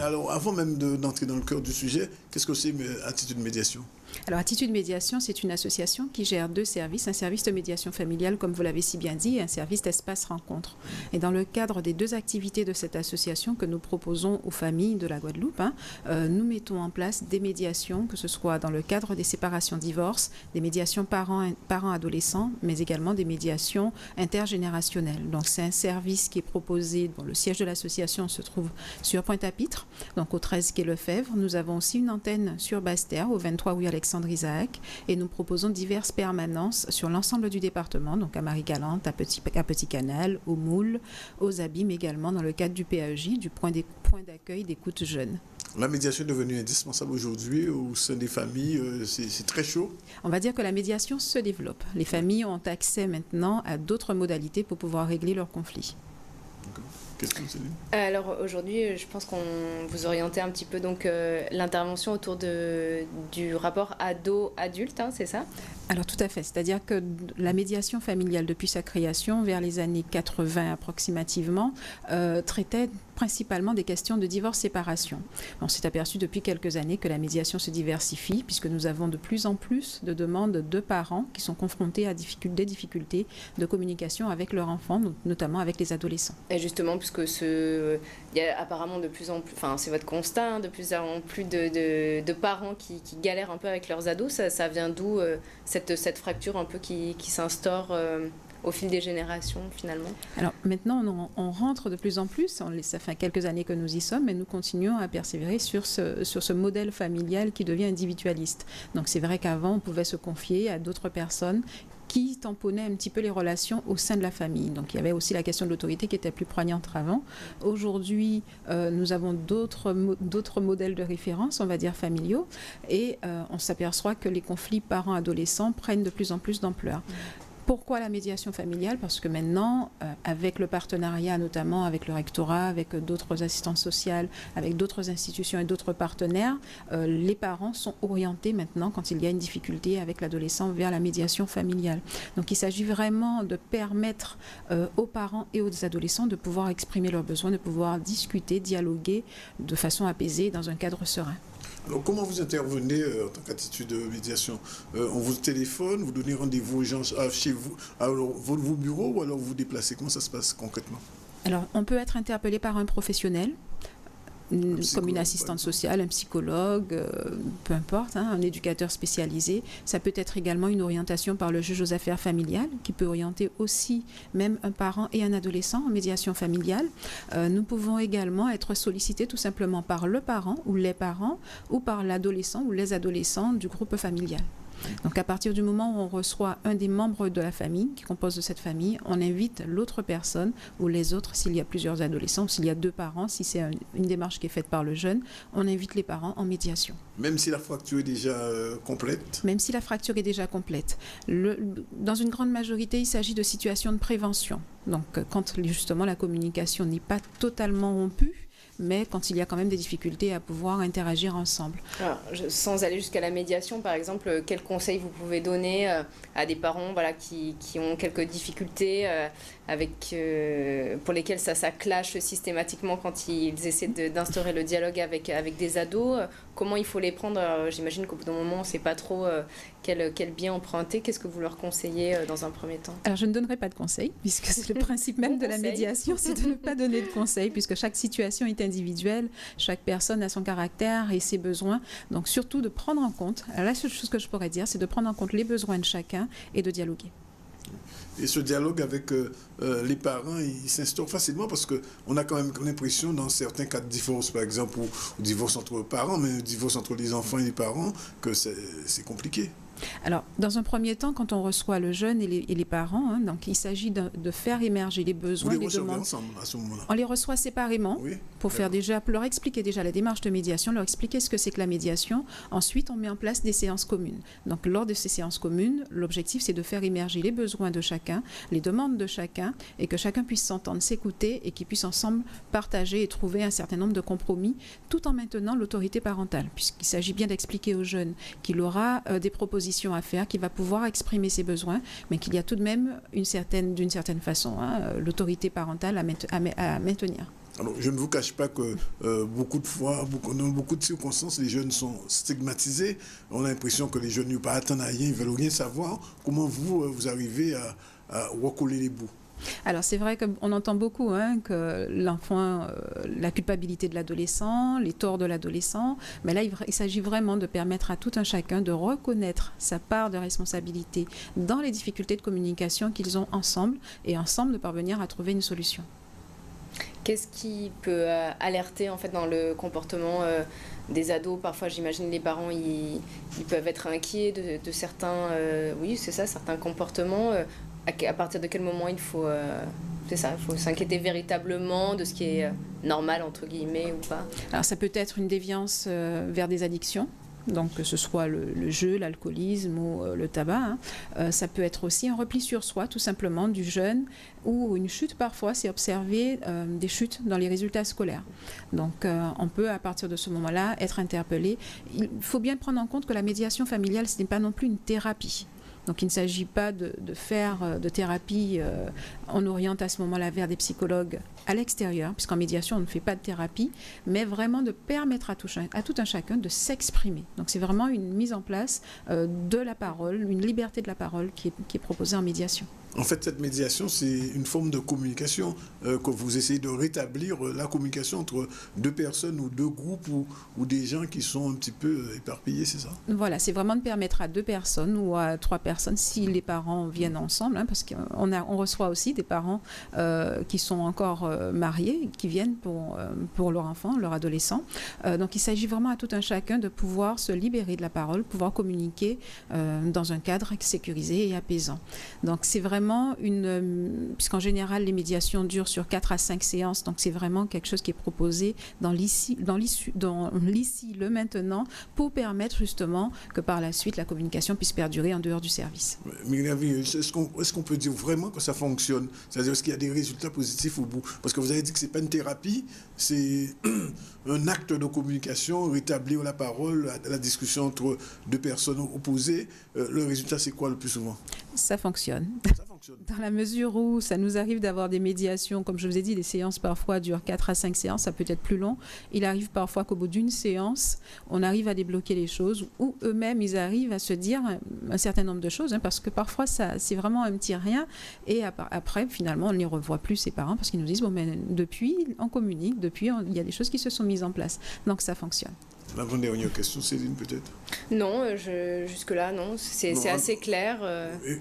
Speaker 1: Alors, avant même d'entrer dans le cœur du sujet, qu'est-ce que c'est Attitude de médiation?
Speaker 3: Alors, Attitude Médiation, c'est une association qui gère 2 services, un service de médiation familiale, comme vous l'avez si bien dit, et un service d'espace rencontre. Et dans le cadre des 2 activités de cette association que nous proposons aux familles de la Guadeloupe, nous mettons en place des médiations, que ce soit dans le cadre des séparations-divorces, des médiations parents-adolescents, mais également des médiations intergénérationnelles. Donc, c'est un service qui est proposé, bon, le siège de l'association se trouve sur Pointe-à-Pitre, donc au 13 quai Lefebvre. Nous avons aussi une antenne sur Basse-Terre, au 23 rue Alexandre Isaac, et nous proposons diverses permanences sur l'ensemble du département, donc à Marie-Galante, à Petit Canal, au Moule, aux Abîmes également, dans le cadre du PAEJ, du point d'accueil d'écoute jeunes.
Speaker 1: La médiation est devenue indispensable aujourd'hui au sein des familles, c'est très chaud.
Speaker 3: On va dire que la médiation se développe. Les familles ont accès maintenant à d'autres modalités pour pouvoir régler leurs conflits.
Speaker 2: Alors aujourd'hui, je pense qu'on vous orientez un petit peu donc l'intervention autour du rapport ado-adulte, c'est ça ?
Speaker 3: Alors tout à fait, c'est-à-dire que la médiation familiale depuis sa création vers les années 80 approximativement traitait principalement des questions de divorce-séparation. On s'est aperçu depuis quelques années que la médiation se diversifie puisque nous avons de plus en plus de demandes de parents qui sont confrontés à des difficultés de communication avec leurs enfants, notamment avec les adolescents.
Speaker 2: Et justement, puisque il y a apparemment de plus en plus, enfin c'est votre constat, de plus en plus de parents qui galèrent un peu avec leurs ados, ça vient d'où cette fracture un peu qui s'instaure au fil des générations finalement?
Speaker 3: Alors maintenant on rentre de plus en plus, ça fait quelques années que nous y sommes, mais nous continuons à persévérer sur ce modèle familial qui devient individualiste. Donc c'est vrai qu'avant on pouvait se confier à d'autres personnes qui tamponnaient un petit peu les relations au sein de la famille. Donc il y avait aussi la question de l'autorité qui était plus poignante avant. Aujourd'hui, nous avons d'autres modèles de référence, on va dire familiaux, et on s'aperçoit que les conflits parents-adolescents prennent de plus en plus d'ampleur. Pourquoi la médiation familiale? Parce que maintenant, avec le partenariat, notamment avec le rectorat, avec d'autres assistantes sociales, avec d'autres institutions et d'autres partenaires, les parents sont orientés maintenant, quand il y a une difficulté avec l'adolescent, vers la médiation familiale. Donc il s'agit vraiment de permettre aux parents et aux adolescents de pouvoir exprimer leurs besoins, de pouvoir discuter, dialoguer de façon apaisée dans un cadre serein.
Speaker 1: Alors, comment vous intervenez en tant qu'attitude de médiation? On vous téléphone, vous donnez rendez-vous aux gens chez vous, à vos bureaux, ou alors vous vous déplacez? Comment ça se passe concrètement?
Speaker 3: Alors, on peut être interpellé par un professionnel, comme une assistante sociale, un psychologue, peu importe, un éducateur spécialisé. Ça peut être également une orientation par le juge aux affaires familiales, qui peut orienter aussi même un parent et un adolescent en médiation familiale. Nous pouvons également être sollicités tout simplement par le parent ou les parents, ou par l'adolescent ou les adolescents du groupe familial. Donc à partir du moment où on reçoit un des membres de la famille qui compose de cette famille, on invite l'autre personne ou les autres, s'il y a plusieurs adolescents, ou s'il y a 2 parents, si c'est une démarche qui est faite par le jeune, on invite les parents en médiation.
Speaker 1: Même si la fracture est déjà complète?
Speaker 3: Même si la fracture est déjà complète. Dans une grande majorité, il s'agit de situations de prévention. Donc quand justement la communication n'est pas totalement rompue, mais quand il y a quand même des difficultés à pouvoir interagir ensemble.
Speaker 2: Alors, sans aller jusqu'à la médiation, par exemple, quels conseils vous pouvez donner à des parents qui ont quelques difficultés pour lesquels ça clash systématiquement quand ils essaient d'instaurer le dialogue avec des ados? Comment il faut les prendre? J'imagine qu'au bout d'un moment, on ne sait pas trop quel bien emprunter. Qu'est-ce que vous leur conseillez dans un premier temps?
Speaker 3: Alors, je ne donnerai pas de conseils, puisque c'est le principe même de la médiation, c'est de ne pas donner de conseils, puisque chaque situation est individuelle, chaque personne a son caractère et ses besoins. Donc, surtout de prendre en compte, alors la seule chose que je pourrais dire, c'est de prendre en compte les besoins de chacun et de dialoguer.
Speaker 1: Et ce dialogue avec les parents, il s'instaure facilement parce qu'on a quand même l'impression, dans certains cas de divorce, par exemple, ou divorce entre parents, mais divorce entre les enfants et les parents, que c'est compliqué.
Speaker 3: Alors, dans un premier temps, quand on reçoit le jeune et les parents, donc il s'agit de faire émerger les besoins, les demandes.
Speaker 1: Ensemble à ce moment-là?
Speaker 3: On les reçoit séparément, oui, pour leur expliquer déjà la démarche de médiation, leur expliquer ce que c'est que la médiation. Ensuite, on met en place des séances communes. Donc, lors de ces séances communes, l'objectif, c'est de faire émerger les besoins de chacun, les demandes de chacun, et que chacun puisse s'entendre, s'écouter, et qu'ils puissent ensemble partager et trouver un certain nombre de compromis, tout en maintenant l'autorité parentale, puisqu'il s'agit bien d'expliquer aux jeunes qu'il aura des propositions à faire, qu'il va pouvoir exprimer ses besoins, mais qu'il y a tout de même d'une certaine façon l'autorité parentale à maintenir.
Speaker 1: Alors, je ne vous cache pas que beaucoup de fois, dans beaucoup de circonstances, les jeunes sont stigmatisés. On a l'impression que les jeunes ne pas attendre à rien, ils ne veulent rien savoir. Comment vous arrivez à recoller les bouts?
Speaker 3: Alors c'est vrai qu'on entend beaucoup que l'enfant, la culpabilité de l'adolescent, les torts de l'adolescent, mais là il s'agit vraiment de permettre à tout un chacun de reconnaître sa part de responsabilité dans les difficultés de communication qu'ils ont ensemble et ensemble de parvenir à trouver une solution.
Speaker 2: Qu'est-ce qui peut alerter en fait dans le comportement des ados? Parfois, j'imagine les parents ils peuvent être inquiets de certains, oui c'est ça, certains comportements. À partir de quel moment il faut, il faut s'inquiéter véritablement de ce qui est normal entre guillemets ou pas?
Speaker 3: Alors ça peut être une déviance vers des addictions. Donc que ce soit le jeu, l'alcoolisme ou le tabac. Ça peut être aussi un repli sur soi, tout simplement, du jeune, ou une chute parfois, c'est observer des chutes dans les résultats scolaires. Donc on peut, à partir de ce moment-là, être interpellé. Il faut bien prendre en compte que la médiation familiale, ce n'est pas non plus une thérapie. Donc il ne s'agit pas de faire de thérapie, on oriente à ce moment-là vers des psychologues à l'extérieur, puisqu'en médiation on ne fait pas de thérapie, mais vraiment de permettre à tout un chacun de s'exprimer. Donc c'est vraiment une mise en place de la parole, une liberté de la parole qui est proposée en médiation.
Speaker 1: En fait, cette médiation, c'est une forme de communication que vous essayez de rétablir la communication entre deux personnes ou deux groupes ou des gens qui sont un petit peu éparpillés, c'est ça? Voilà,
Speaker 3: c'est vraiment de permettre à 2 personnes ou à 3 personnes, si les parents viennent ensemble, parce qu'on reçoit aussi des parents qui sont encore mariés, qui viennent pour leur enfant, leur adolescent. Donc il s'agit vraiment à tout un chacun de pouvoir se libérer de la parole, pouvoir communiquer dans un cadre sécurisé et apaisant. Donc c'est vraiment puisqu'en général les médiations durent sur 4 à 5 séances, donc c'est vraiment quelque chose qui est proposé dans l'ici, le maintenant, pour permettre justement que par la suite la communication puisse perdurer en dehors du service.
Speaker 1: Est-ce qu'on peut dire vraiment que ça fonctionne? C'est-à-dire est-ce qu'il y a des résultats positifs au bout? Parce que vous avez dit que ce n'est pas une thérapie, c'est un acte de communication, rétablir la parole, la discussion entre 2 personnes opposées. Le résultat, c'est quoi le plus souvent?
Speaker 3: Ça fonctionne. Dans la mesure où ça nous arrive d'avoir des médiations, comme je vous ai dit, les séances parfois durent 4 à 5 séances, ça peut être plus long. Il arrive parfois qu'au bout d'une séance, on arrive à débloquer les choses, ou eux-mêmes, ils arrivent à se dire un certain nombre de choses, parce que parfois, c'est vraiment un petit rien. Et après, finalement, on ne les revoit plus, ces parents, parce qu'ils nous disent, bon, mais depuis, on communique, il y a des choses qui se sont mises en place. Donc, ça fonctionne.
Speaker 1: L'avant-dernière question, Céline, peut-être?
Speaker 2: Non, jusque-là, non. C'est assez clair.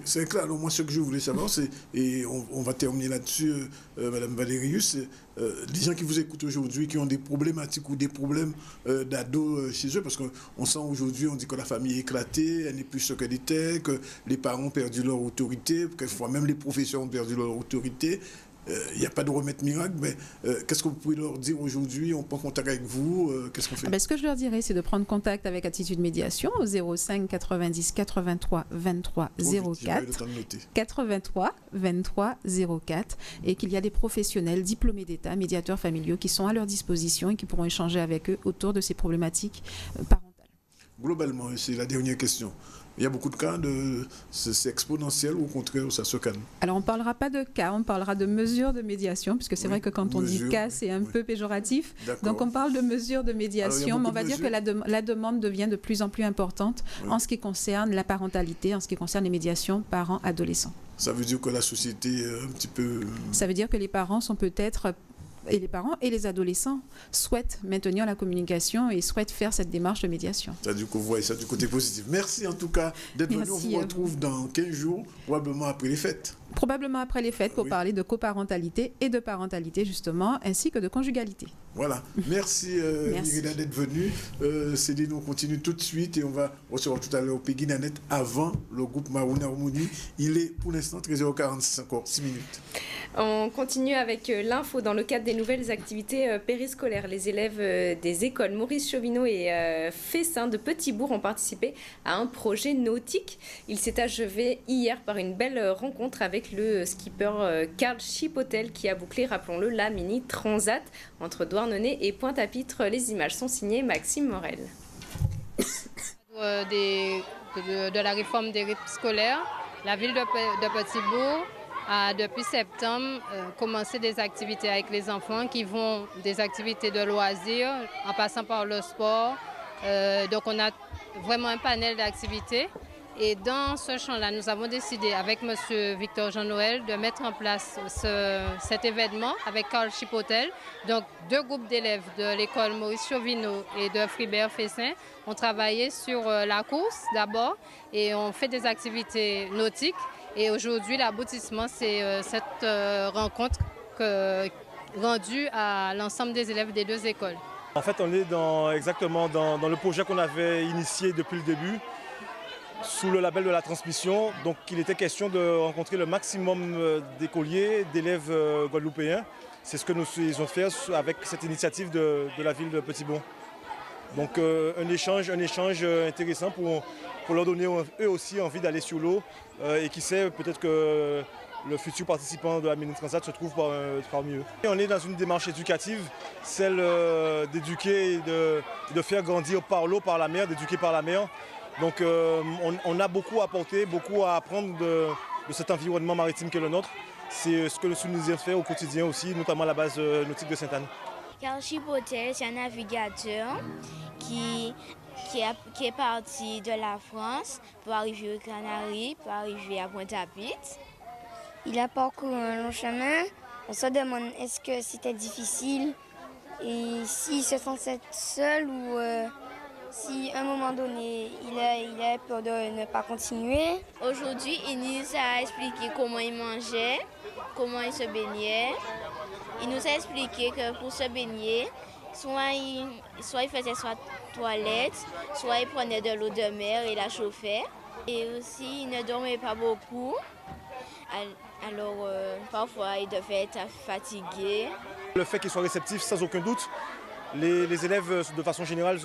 Speaker 1: C'est clair. Alors, moi, ce que je voulais savoir, c'est, et on va terminer là-dessus, Madame Valérius, les gens qui vous écoutent aujourd'hui, qui ont des problématiques ou des problèmes d'ados chez eux, parce qu'on sent aujourd'hui, on dit que la famille est éclatée, elle n'est plus ce qu'elle était, que les parents ont perdu leur autorité, quelquefois même les professeurs ont perdu leur autorité. Il n'y a pas de remède miracle, mais qu'est-ce que vous pouvez leur dire aujourd'hui? On prend contact avec vous, qu'est-ce qu'on fait?
Speaker 3: Ce que je leur dirais, c'est de prendre contact avec Attitude Médiation au 05 90 83 23 04, 83 23 04, et qu'il y a des professionnels diplômés d'État, médiateurs familiaux, qui sont à leur disposition et qui pourront échanger avec eux autour de ces problématiques parentales.
Speaker 1: Globalement, c'est la dernière question. Il y a beaucoup de cas, c'est exponentiel ou au contraire, ça se calme? Alors, on ne parlera pas de cas, on parlera de mesures de médiation, puisque c'est vrai que quand on dit cas, c'est un peu péjoratif. Donc, on parle de mesures de médiation, mais on va dire que la demande devient de plus en plus importante en ce qui concerne la parentalité, en ce qui concerne les médiations parents-adolescents. Ça veut dire que la société est un petit peu...
Speaker 3: Ça veut dire que les parents sont peut-être... Et les parents et les adolescents souhaitent maintenir la communication et souhaitent faire cette démarche de médiation.
Speaker 1: C'est-à-dire que vous voyez ça du côté positif. Merci en tout cas d'être venu. On vous retrouve dans 15 jours, probablement après les fêtes.
Speaker 3: Probablement après les fêtes pour parler de coparentalité et de parentalité justement, ainsi que de conjugalité.
Speaker 1: Voilà. Merci Myrina d'être venue. Céline, on continue tout de suite et on va recevoir tout à l'heure Peggy Nanette avant le groupe Marouna Harmonie. Il est pour l'instant 13h46, encore 6 minutes.
Speaker 2: On continue avec l'info dans le cadre des nouvelles activités périscolaires. Les élèves des écoles Maurice Chauvineau et Fessin de Petit-Bourg ont participé à un projet nautique. Il s'est achevé hier par une belle rencontre avec le skipper Karl Chipotel qui a bouclé, rappelons-le, la Mini Transat entre Douarnenez et Pointe-à-Pitre. Les images sont signées Maxime Morel.
Speaker 21: De la réforme des rythmes scolaires, la ville de Petit-Bourg a depuis septembre commencé des activités avec les enfants qui vont des activités de loisirs en passant par le sport. Donc on a vraiment un panel d'activités. Et dans ce champ-là, nous avons décidé avec M. Victor Jean-Noël de mettre en place cet événement avec Carl Chipotel. Donc 2 groupes d'élèves de l'école Maurice Chauvineau et de Fribert-Fessin ont travaillé sur la course d'abord et ont fait des activités nautiques. Et aujourd'hui, l'aboutissement, c'est cette rencontre rendue à l'ensemble des élèves des 2 écoles.
Speaker 4: En fait, on est exactement dans le projet qu'on avait initié depuis le début, sous le label de la transmission. Donc il était question de rencontrer le maximum d'écoliers, d'élèves guadeloupéens. C'est ce que ils ont fait avec cette initiative de la ville de Petit-Bon. Donc un échange intéressant pour leur donner eux aussi envie d'aller sur l'eau. Et qui sait, peut-être que le futur participant de la Mini Transat se trouve parmi eux. Et on est dans une démarche éducative, celle d'éduquer et de faire grandir par l'eau, par la mer, d'éduquer par la mer. Donc on a beaucoup à apporter, beaucoup à apprendre de cet environnement maritime qu'est le nôtre. C'est ce que le Sunnisien fait au quotidien aussi, notamment à la base nautique de Sainte-Anne.
Speaker 6: Carl Chipotel, c'est un navigateur qui est parti de la France pour arriver aux Canaries, pour arriver à Pointe-à-Pitre.
Speaker 7: Il a parcouru un long chemin. On se demande est-ce que c'était difficile et s'il se sentait seul ou si à un moment donné il a peur de ne pas continuer.
Speaker 6: Aujourd'hui, il nous a expliqué comment il mangeait, comment il se baignait. Il nous a expliqué que pour se baigner, soit il faisait soit toilette, soit il prenait de l'eau de mer et la chauffait. Et aussi, il ne dormait pas beaucoup. Alors, parfois, il devait être fatigué.
Speaker 4: Le fait qu'ils soient réceptifs, sans aucun doute, les élèves, de façon générale,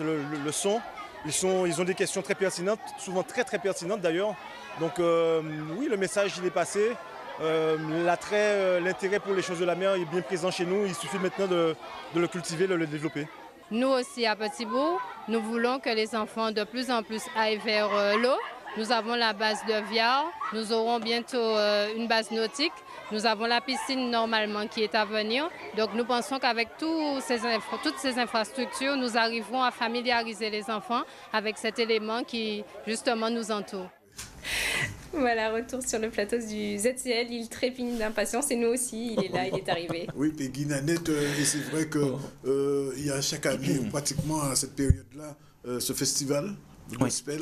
Speaker 4: le sont. Ils ont des questions très pertinentes, souvent très très pertinentes d'ailleurs. Donc oui, le message il est passé. L'intérêt pour les choses de la mer est bien présent chez nous. Il suffit maintenant de le cultiver, de le développer.
Speaker 21: Nous aussi à Petit-Bourg, nous voulons que les enfants de plus en plus aillent vers l'eau. Nous avons la base de Viard, nous aurons bientôt une base nautique. Nous avons la piscine normalement qui est à venir. Donc nous pensons qu'avec toutes ces infrastructures, nous arriverons à familiariser les enfants avec cet élément qui justement nous entoure.
Speaker 2: Voilà, retour sur le plateau du ZCL. Il trépigne d'impatience et nous aussi, il est là, il est arrivé.
Speaker 1: Oui, Peggy Nanette, et c'est vrai qu'il y a chaque année, pratiquement à cette période-là, ce festival de gospel.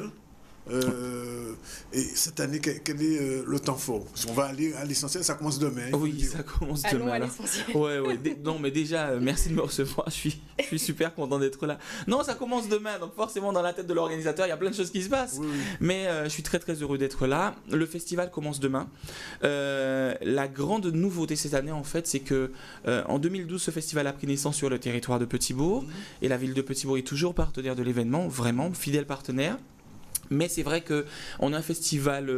Speaker 1: Et cette année, quel est le temps fort? Parce qu'on va aller à l'essentiel, ça commence demain.
Speaker 8: Oui, ça commence demain.
Speaker 2: Allons à l'essentiel.
Speaker 8: Ouais. Non, mais déjà, merci de me recevoir. Je suis super content d'être là. Non, ça commence demain, donc forcément dans la tête de l'organisateur, il y a plein de choses qui se passent. Oui. Mais je suis très très heureux d'être là. Le festival commence demain. La grande nouveauté cette année, en fait, c'est que en 2012, ce festival a pris naissance sur le territoire de Petit-Bourg, et la ville de Petit-Bourg est toujours partenaire de l'événement, vraiment fidèle partenaire. Mais c'est vrai qu'on a un festival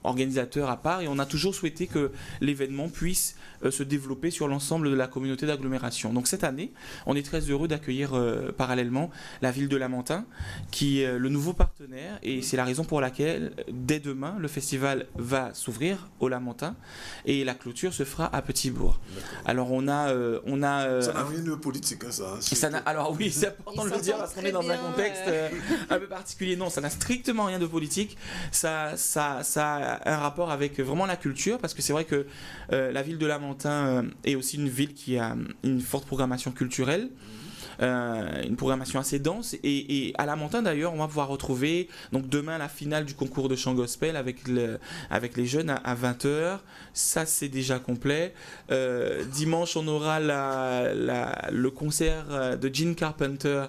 Speaker 8: organisateur à part et on a toujours souhaité que l'événement puisse se développer sur l'ensemble de la communauté d'agglomération. Donc cette année, on est très heureux d'accueillir parallèlement la ville de Lamentin qui est le nouveau partenaire et c'est la raison pour laquelle dès demain, le festival va s'ouvrir au Lamentin et la clôture se fera à Petit-Bourg. Alors on a
Speaker 1: ça n'a rien de politique, hein, ça.
Speaker 8: Alors oui, c'est important de le dire parce qu'on est dans un contexte un peu particulier. Non, ça n'a strictement rien de politique. Ça a un rapport avec vraiment la culture parce que c'est vrai que la ville de Lamentin est aussi une ville qui a une forte programmation culturelle. Une programmation assez dense et à Lamentin d'ailleurs on va pouvoir retrouver donc demain la finale du concours de chant gospel avec les jeunes à 20h, ça c'est déjà complet. Dimanche on aura le concert de Gene Carpenter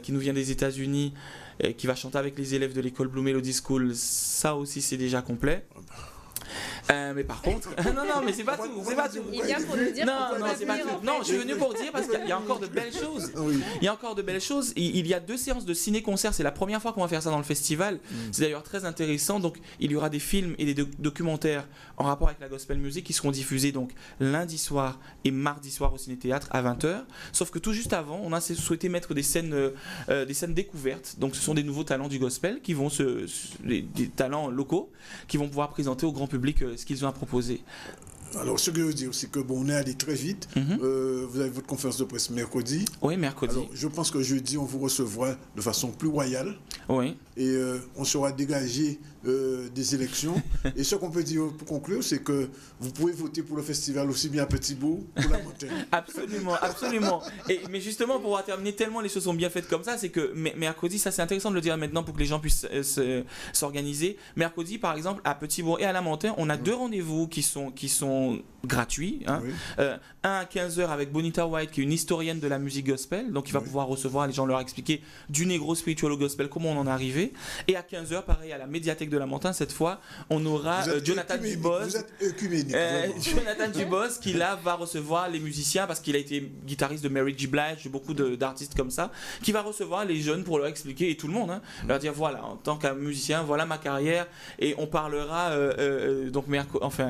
Speaker 8: qui nous vient des États-Unis, qui va chanter avec les élèves de l'école Blue Melody School, ça aussi c'est déjà complet. Mais par contre, non, mais c'est pas tout.
Speaker 2: Il vient pour nous dire
Speaker 8: non, c'est pas tout. Non, je suis venu pour dire parce qu'il y a encore de belles choses. Oui. Il y a encore de belles choses. Il y a 2 séances de ciné-concert. C'est la première fois qu'on va faire ça dans le festival. C'est d'ailleurs très intéressant. Donc, il y aura des films et des documentaires en rapport avec la gospel music qui seront diffusés donc lundi soir et mardi soir au ciné-théâtre à 20h. Sauf que tout juste avant, on a souhaité mettre des scènes découvertes. Donc, ce sont des nouveaux talents du gospel qui vont des talents locaux qui vont pouvoir présenter au grand public public ce qu'ils ont à proposer.
Speaker 1: Alors, ce que je veux dire, c'est que on est allé très vite. Vous avez votre conférence de presse mercredi.
Speaker 8: Oui, mercredi.
Speaker 1: Alors, je pense que jeudi, on vous recevra de façon plus royale.
Speaker 8: Oui.
Speaker 1: Et on sera dégagé des élections. Et ce qu'on peut dire pour conclure, c'est que vous pouvez voter pour le festival aussi bien à Petit-Bourg pour la montagne.
Speaker 8: Absolument, absolument. Mais justement, pour pouvoir terminer, tellement les choses sont bien faites comme ça, c'est que mercredi, ça c'est intéressant de le dire maintenant pour que les gens puissent s'organiser. Mercredi, par exemple, à Petit-Bourg et à la montagne, on a 2 rendez-vous qui sont gratuits. Hein. Un à 15h avec Bonita White, qui est une historienne de la musique gospel. Donc, il va pouvoir recevoir, les gens leur expliquer du négro spirituel au gospel, comment on en est arrivé. Et à 15h, pareil, à la médiathèque de la montagne, cette fois, on aura Jonathan Dubos.
Speaker 1: Vous êtes œcuménique.
Speaker 8: Jonathan Dubos, qui là va recevoir les musiciens, parce qu'il a été guitariste de Mary J. Blige, beaucoup d'artistes comme ça, qui va recevoir les jeunes pour leur expliquer, et tout le monde, hein, leur dire voilà, en tant qu'un musicien, voilà ma carrière. Et on parlera donc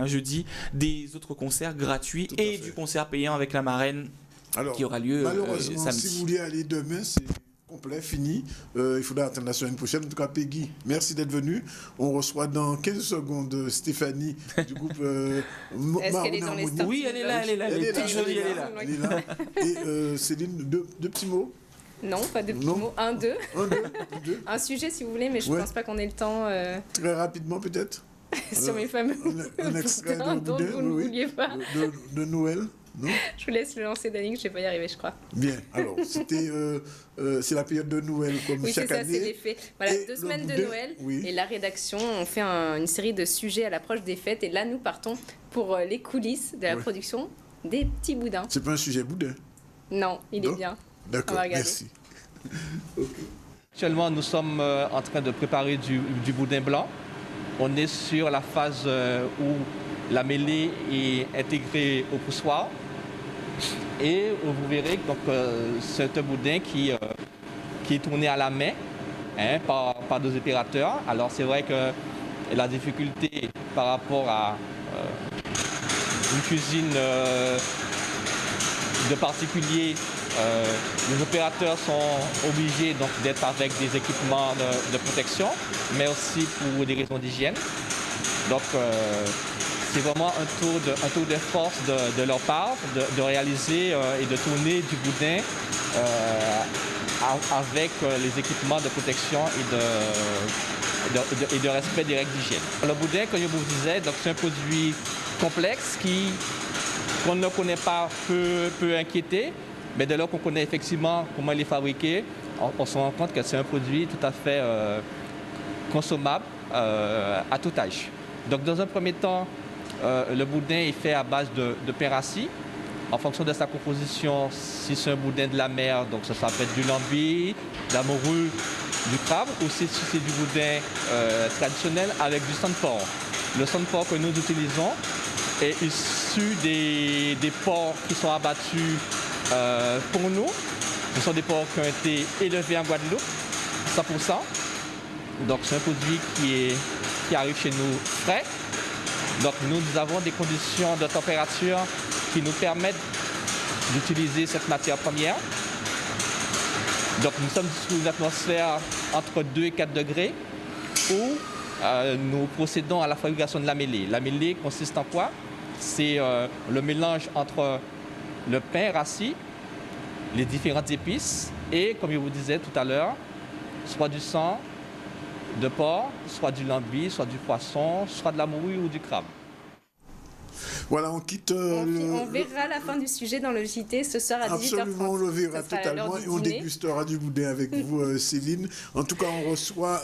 Speaker 8: jeudi des autres concerts gratuits et du concert payant avec la marraine qui aura lieu
Speaker 1: malheureusement,
Speaker 8: samedi.
Speaker 1: Si vous voulez aller demain, c'est complet, fini. Il faudra attendre la semaine prochaine. En tout cas, Peggy, merci d'être venue. On reçoit dans 15 secondes Stéphanie du groupe
Speaker 2: Est-ce qu'elle est dans les stars?
Speaker 8: Oui, elle est là, elle est là. Elle est toute jolie, elle est là.
Speaker 1: Et Céline, deux petits mots.
Speaker 2: Non, pas de petits mots. Deux. Un sujet, si vous voulez, mais je ne pense pas qu'on ait le temps.
Speaker 1: Très rapidement, peut-être.
Speaker 2: Sur mes fameux
Speaker 1: un extrait
Speaker 2: dont vous ne vouliez pas.
Speaker 1: De Noël, non?
Speaker 2: Je vous laisse le lancer, Daniel, je ne vais pas y arriver, je crois.
Speaker 1: Bien, alors, c'est la période de Noël, comme chaque année.
Speaker 2: Oui, c'est ça, c'est l'effet. Voilà, 2 semaines de Noël, et la rédaction, on fait une série de sujets à l'approche des fêtes, et là, nous partons pour les coulisses de la production des petits boudins.
Speaker 1: C'est pas un sujet boudin?
Speaker 2: Non, il est bien.
Speaker 1: D'accord, merci.
Speaker 5: Actuellement, nous sommes en train de préparer du boudin blanc. On est sur la phase où la mêlée est intégrée au poussoir. Et vous verrez que c'est un boudin qui est tourné à la main par 2 opérateurs. Alors c'est vrai que la difficulté par rapport à une cuisine de particulier, les opérateurs sont obligés donc d'être avec des équipements de protection, mais aussi pour des raisons d'hygiène. Donc c'est vraiment un tour de force de leur part de réaliser et de tourner du boudin avec les équipements de protection et de respect des règles d'hygiène. Le boudin, comme je vous disais, c'est un produit complexe qu'on ne connaît pas peut inquiéter, mais dès lors qu'on connaît effectivement comment il est fabriqué, on se rend compte que c'est un produit tout à fait consommable à tout âge. Donc dans un premier temps, le boudin est fait à base de pain rassis. En fonction de sa composition, si c'est un boudin de la mer, donc ça peut être du lambi, de la morue, du crabe, ou si c'est du boudin traditionnel avec du sang de porc. Le sang de porc que nous utilisons est issu des porcs qui sont abattus pour nous. Ce sont des porcs qui ont été élevés en Guadeloupe, 100%. Donc c'est un produit qui arrive chez nous frais. Donc nous avons des conditions de température qui nous permettent d'utiliser cette matière première. Donc nous sommes sous une atmosphère entre 2 et 4 degrés où nous procédons à la fabrication de la mêlée. La mêlée consiste en quoi? C'est le mélange entre le pain rassis, les différentes épices et, comme je vous disais tout à l'heure, soit du sang de porc, soit du lambi, soit du poisson, soit de la morue ou du crabe.
Speaker 1: Voilà, on quitte.
Speaker 2: On verra la fin du sujet dans le JT ce soir à 18h30.
Speaker 1: Absolument, on le verra totalement et on dégustera du boudin avec vous, Céline. En tout cas, on reçoit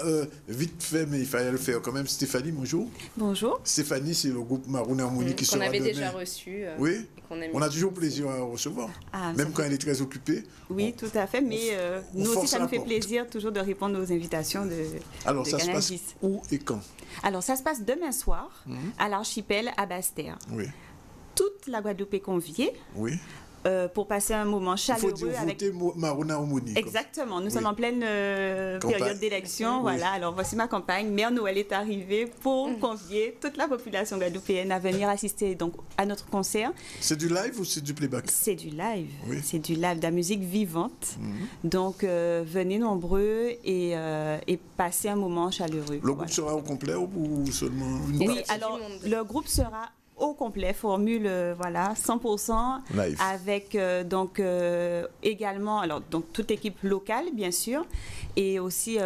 Speaker 1: vite fait, mais il fallait le faire quand même. Stéphanie, bonjour.
Speaker 9: Bonjour.
Speaker 1: Stéphanie, c'est le groupe Maroon Harmonie qui sera demain.
Speaker 2: Qu'on avait déjà reçu.
Speaker 1: Oui. On a toujours plaisir à recevoir, même quand elle est très occupée.
Speaker 9: Oui, tout à fait, mais nous aussi, ça nous fait plaisir toujours de répondre aux invitations de
Speaker 1: Alors, ça se passe où et quand?
Speaker 9: Alors, ça se passe demain soir à l'archipel à Basse-Terre.
Speaker 1: Oui.
Speaker 9: Toute la Guadeloupe est conviée.
Speaker 1: Oui.
Speaker 9: pour passer un moment chaleureux.
Speaker 1: Il faut dire voter Marouna Harmonie.
Speaker 9: Exactement, nous sommes en pleine période d'élection. Voilà, alors voici ma campagne. Mère Noël est arrivée pour convier toute la population guadeloupéenne à venir assister donc, à notre concert.
Speaker 1: C'est du live ou c'est du playback?
Speaker 9: C'est du live, c'est du live, de la musique vivante. Donc venez nombreux et passez un moment chaleureux.
Speaker 1: Le groupe sera au complet ou seulement une
Speaker 9: Oui, alors le groupe sera au complet, formule 100%
Speaker 1: live.
Speaker 9: Avec donc également alors donc toute l'équipe locale bien sûr et aussi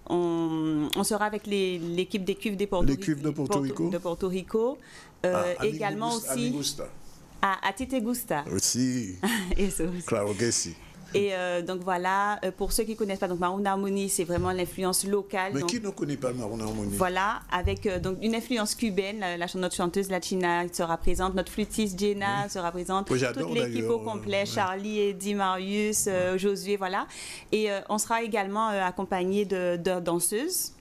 Speaker 9: on sera avec l'équipe des cuves de Porto Rico également aussi à Tite Gusta
Speaker 1: aussi claro que si.
Speaker 9: Et donc voilà, pour ceux qui ne connaissent pas, donc Marouna Harmonie, c'est vraiment l'influence locale.
Speaker 1: Mais
Speaker 9: donc,
Speaker 1: qui ne connaît pas Marouna Harmonie?
Speaker 9: Voilà, avec donc une influence cubaine, notre chanteuse Latina sera présente, notre flûtiste Jenna sera présente, toute l'équipe au complet, Charlie, Eddie, Marius, Josué, voilà. Et on sera également accompagné de danseuses.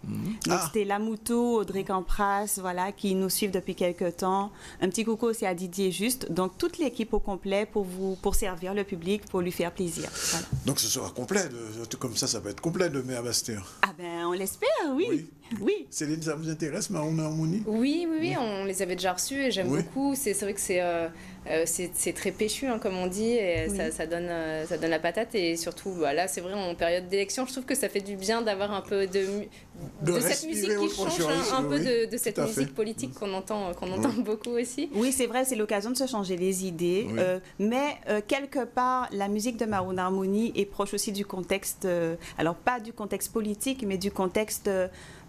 Speaker 9: Donc c'était Lamoutou, Audrey Campras, voilà, qui nous suivent depuis quelques temps. Un petit coucou aussi à Didier Juste. Donc toute l'équipe au complet pour servir le public, pour lui faire plaisir. Voilà.
Speaker 1: Donc ce sera complet, comme ça va être complet de Mère Bastère.
Speaker 9: Ah ben on l'espère, oui.
Speaker 1: Céline, ça vous intéresse, Marouna Harmonie?
Speaker 2: Oui, on les avait déjà reçus et j'aime beaucoup. C'est vrai que c'est très péchu, hein, comme on dit, et ça donne la patate. Et surtout, là, c'est vrai, en période d'élection, je trouve que ça fait du bien d'avoir un peu de cette musique qui change, un peu de cette musique politique qu'on entend beaucoup aussi.
Speaker 9: Oui, c'est vrai, c'est l'occasion de se changer les idées. Mais quelque part, la musique de Marouna Harmonie est proche aussi du contexte, alors pas du contexte politique, mais du contexte,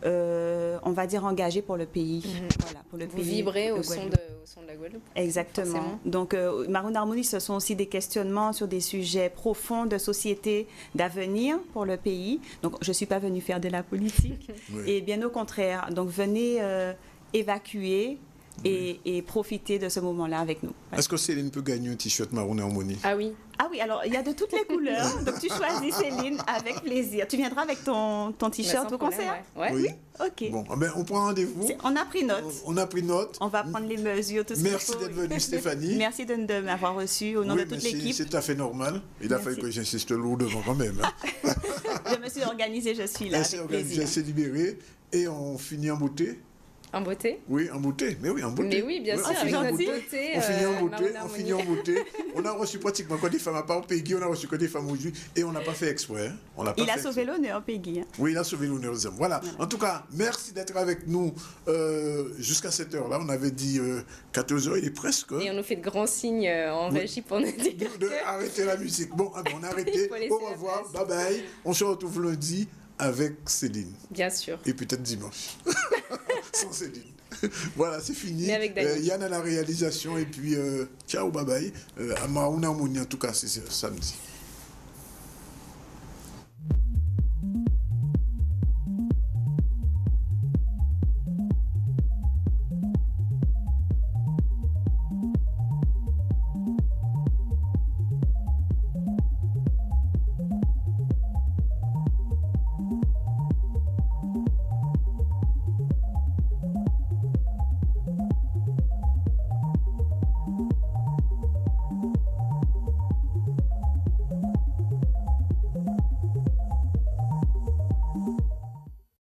Speaker 9: on va dire, engagé pour le pays. Voilà, pour le pays.
Speaker 2: Vibrer au son de la Guadeloupe.
Speaker 9: Exactement. Forcément. Donc, Marouna Harmonie, ce sont aussi des questionnements sur des sujets profonds de société, d'avenir pour le pays. Donc, je ne suis pas venue faire de la politique. Et bien au contraire. Donc, venez évacuer et profiter de ce moment-là avec nous.
Speaker 1: Est-ce que Céline peut gagner un t-shirt Marouna Harmonie?
Speaker 2: Ah oui.
Speaker 9: Ah oui, alors il y a de toutes les couleurs, donc tu choisis Céline avec plaisir. Tu viendras avec ton t-shirt au concert?
Speaker 2: Oui.
Speaker 9: Ok.
Speaker 1: Bon, on prend rendez-vous.
Speaker 9: On a pris note.
Speaker 1: On
Speaker 9: va prendre les mesures, tout ça.
Speaker 1: Merci d'être venue, Stéphanie.
Speaker 9: Merci de m'avoir reçu au nom de toute l'équipe.
Speaker 1: C'est tout à fait normal. Il a fallu que j'insiste lourdement quand même. Hein.
Speaker 9: Je me suis organisée, je suis là.
Speaker 1: Elle s'est organisée, elle s'est libérée et on finit en beauté.
Speaker 2: En beauté?
Speaker 1: Oui, en beauté. Mais oui, en beauté.
Speaker 2: Mais oui, bien sûr, avec
Speaker 1: en
Speaker 2: beauté.
Speaker 1: On finit en beauté. On a reçu pratiquement que des femmes, à part Peggy, on a reçu que des femmes aujourd'hui et on n'a pas fait exprès. Hein.
Speaker 9: Il a sauvé l'honneur, Peggy. Hein.
Speaker 1: Oui, il a sauvé l'honneur aux hommes. Voilà. En tout cas, merci d'être avec nous jusqu'à cette heure-là. On avait dit 14h, il est presque.
Speaker 2: Et on nous fait de grands signes en régie pour nous dire
Speaker 1: arrêter la musique. Bon, on a arrêté. Au revoir. Bye bye. On se retrouve lundi avec Céline.
Speaker 2: Bien sûr.
Speaker 1: Et peut-être dimanche. Sans Céline. Voilà, c'est fini. Yann à la réalisation et puis ciao, bye bye. À Marouna Harmonie, en tout cas, c'est samedi.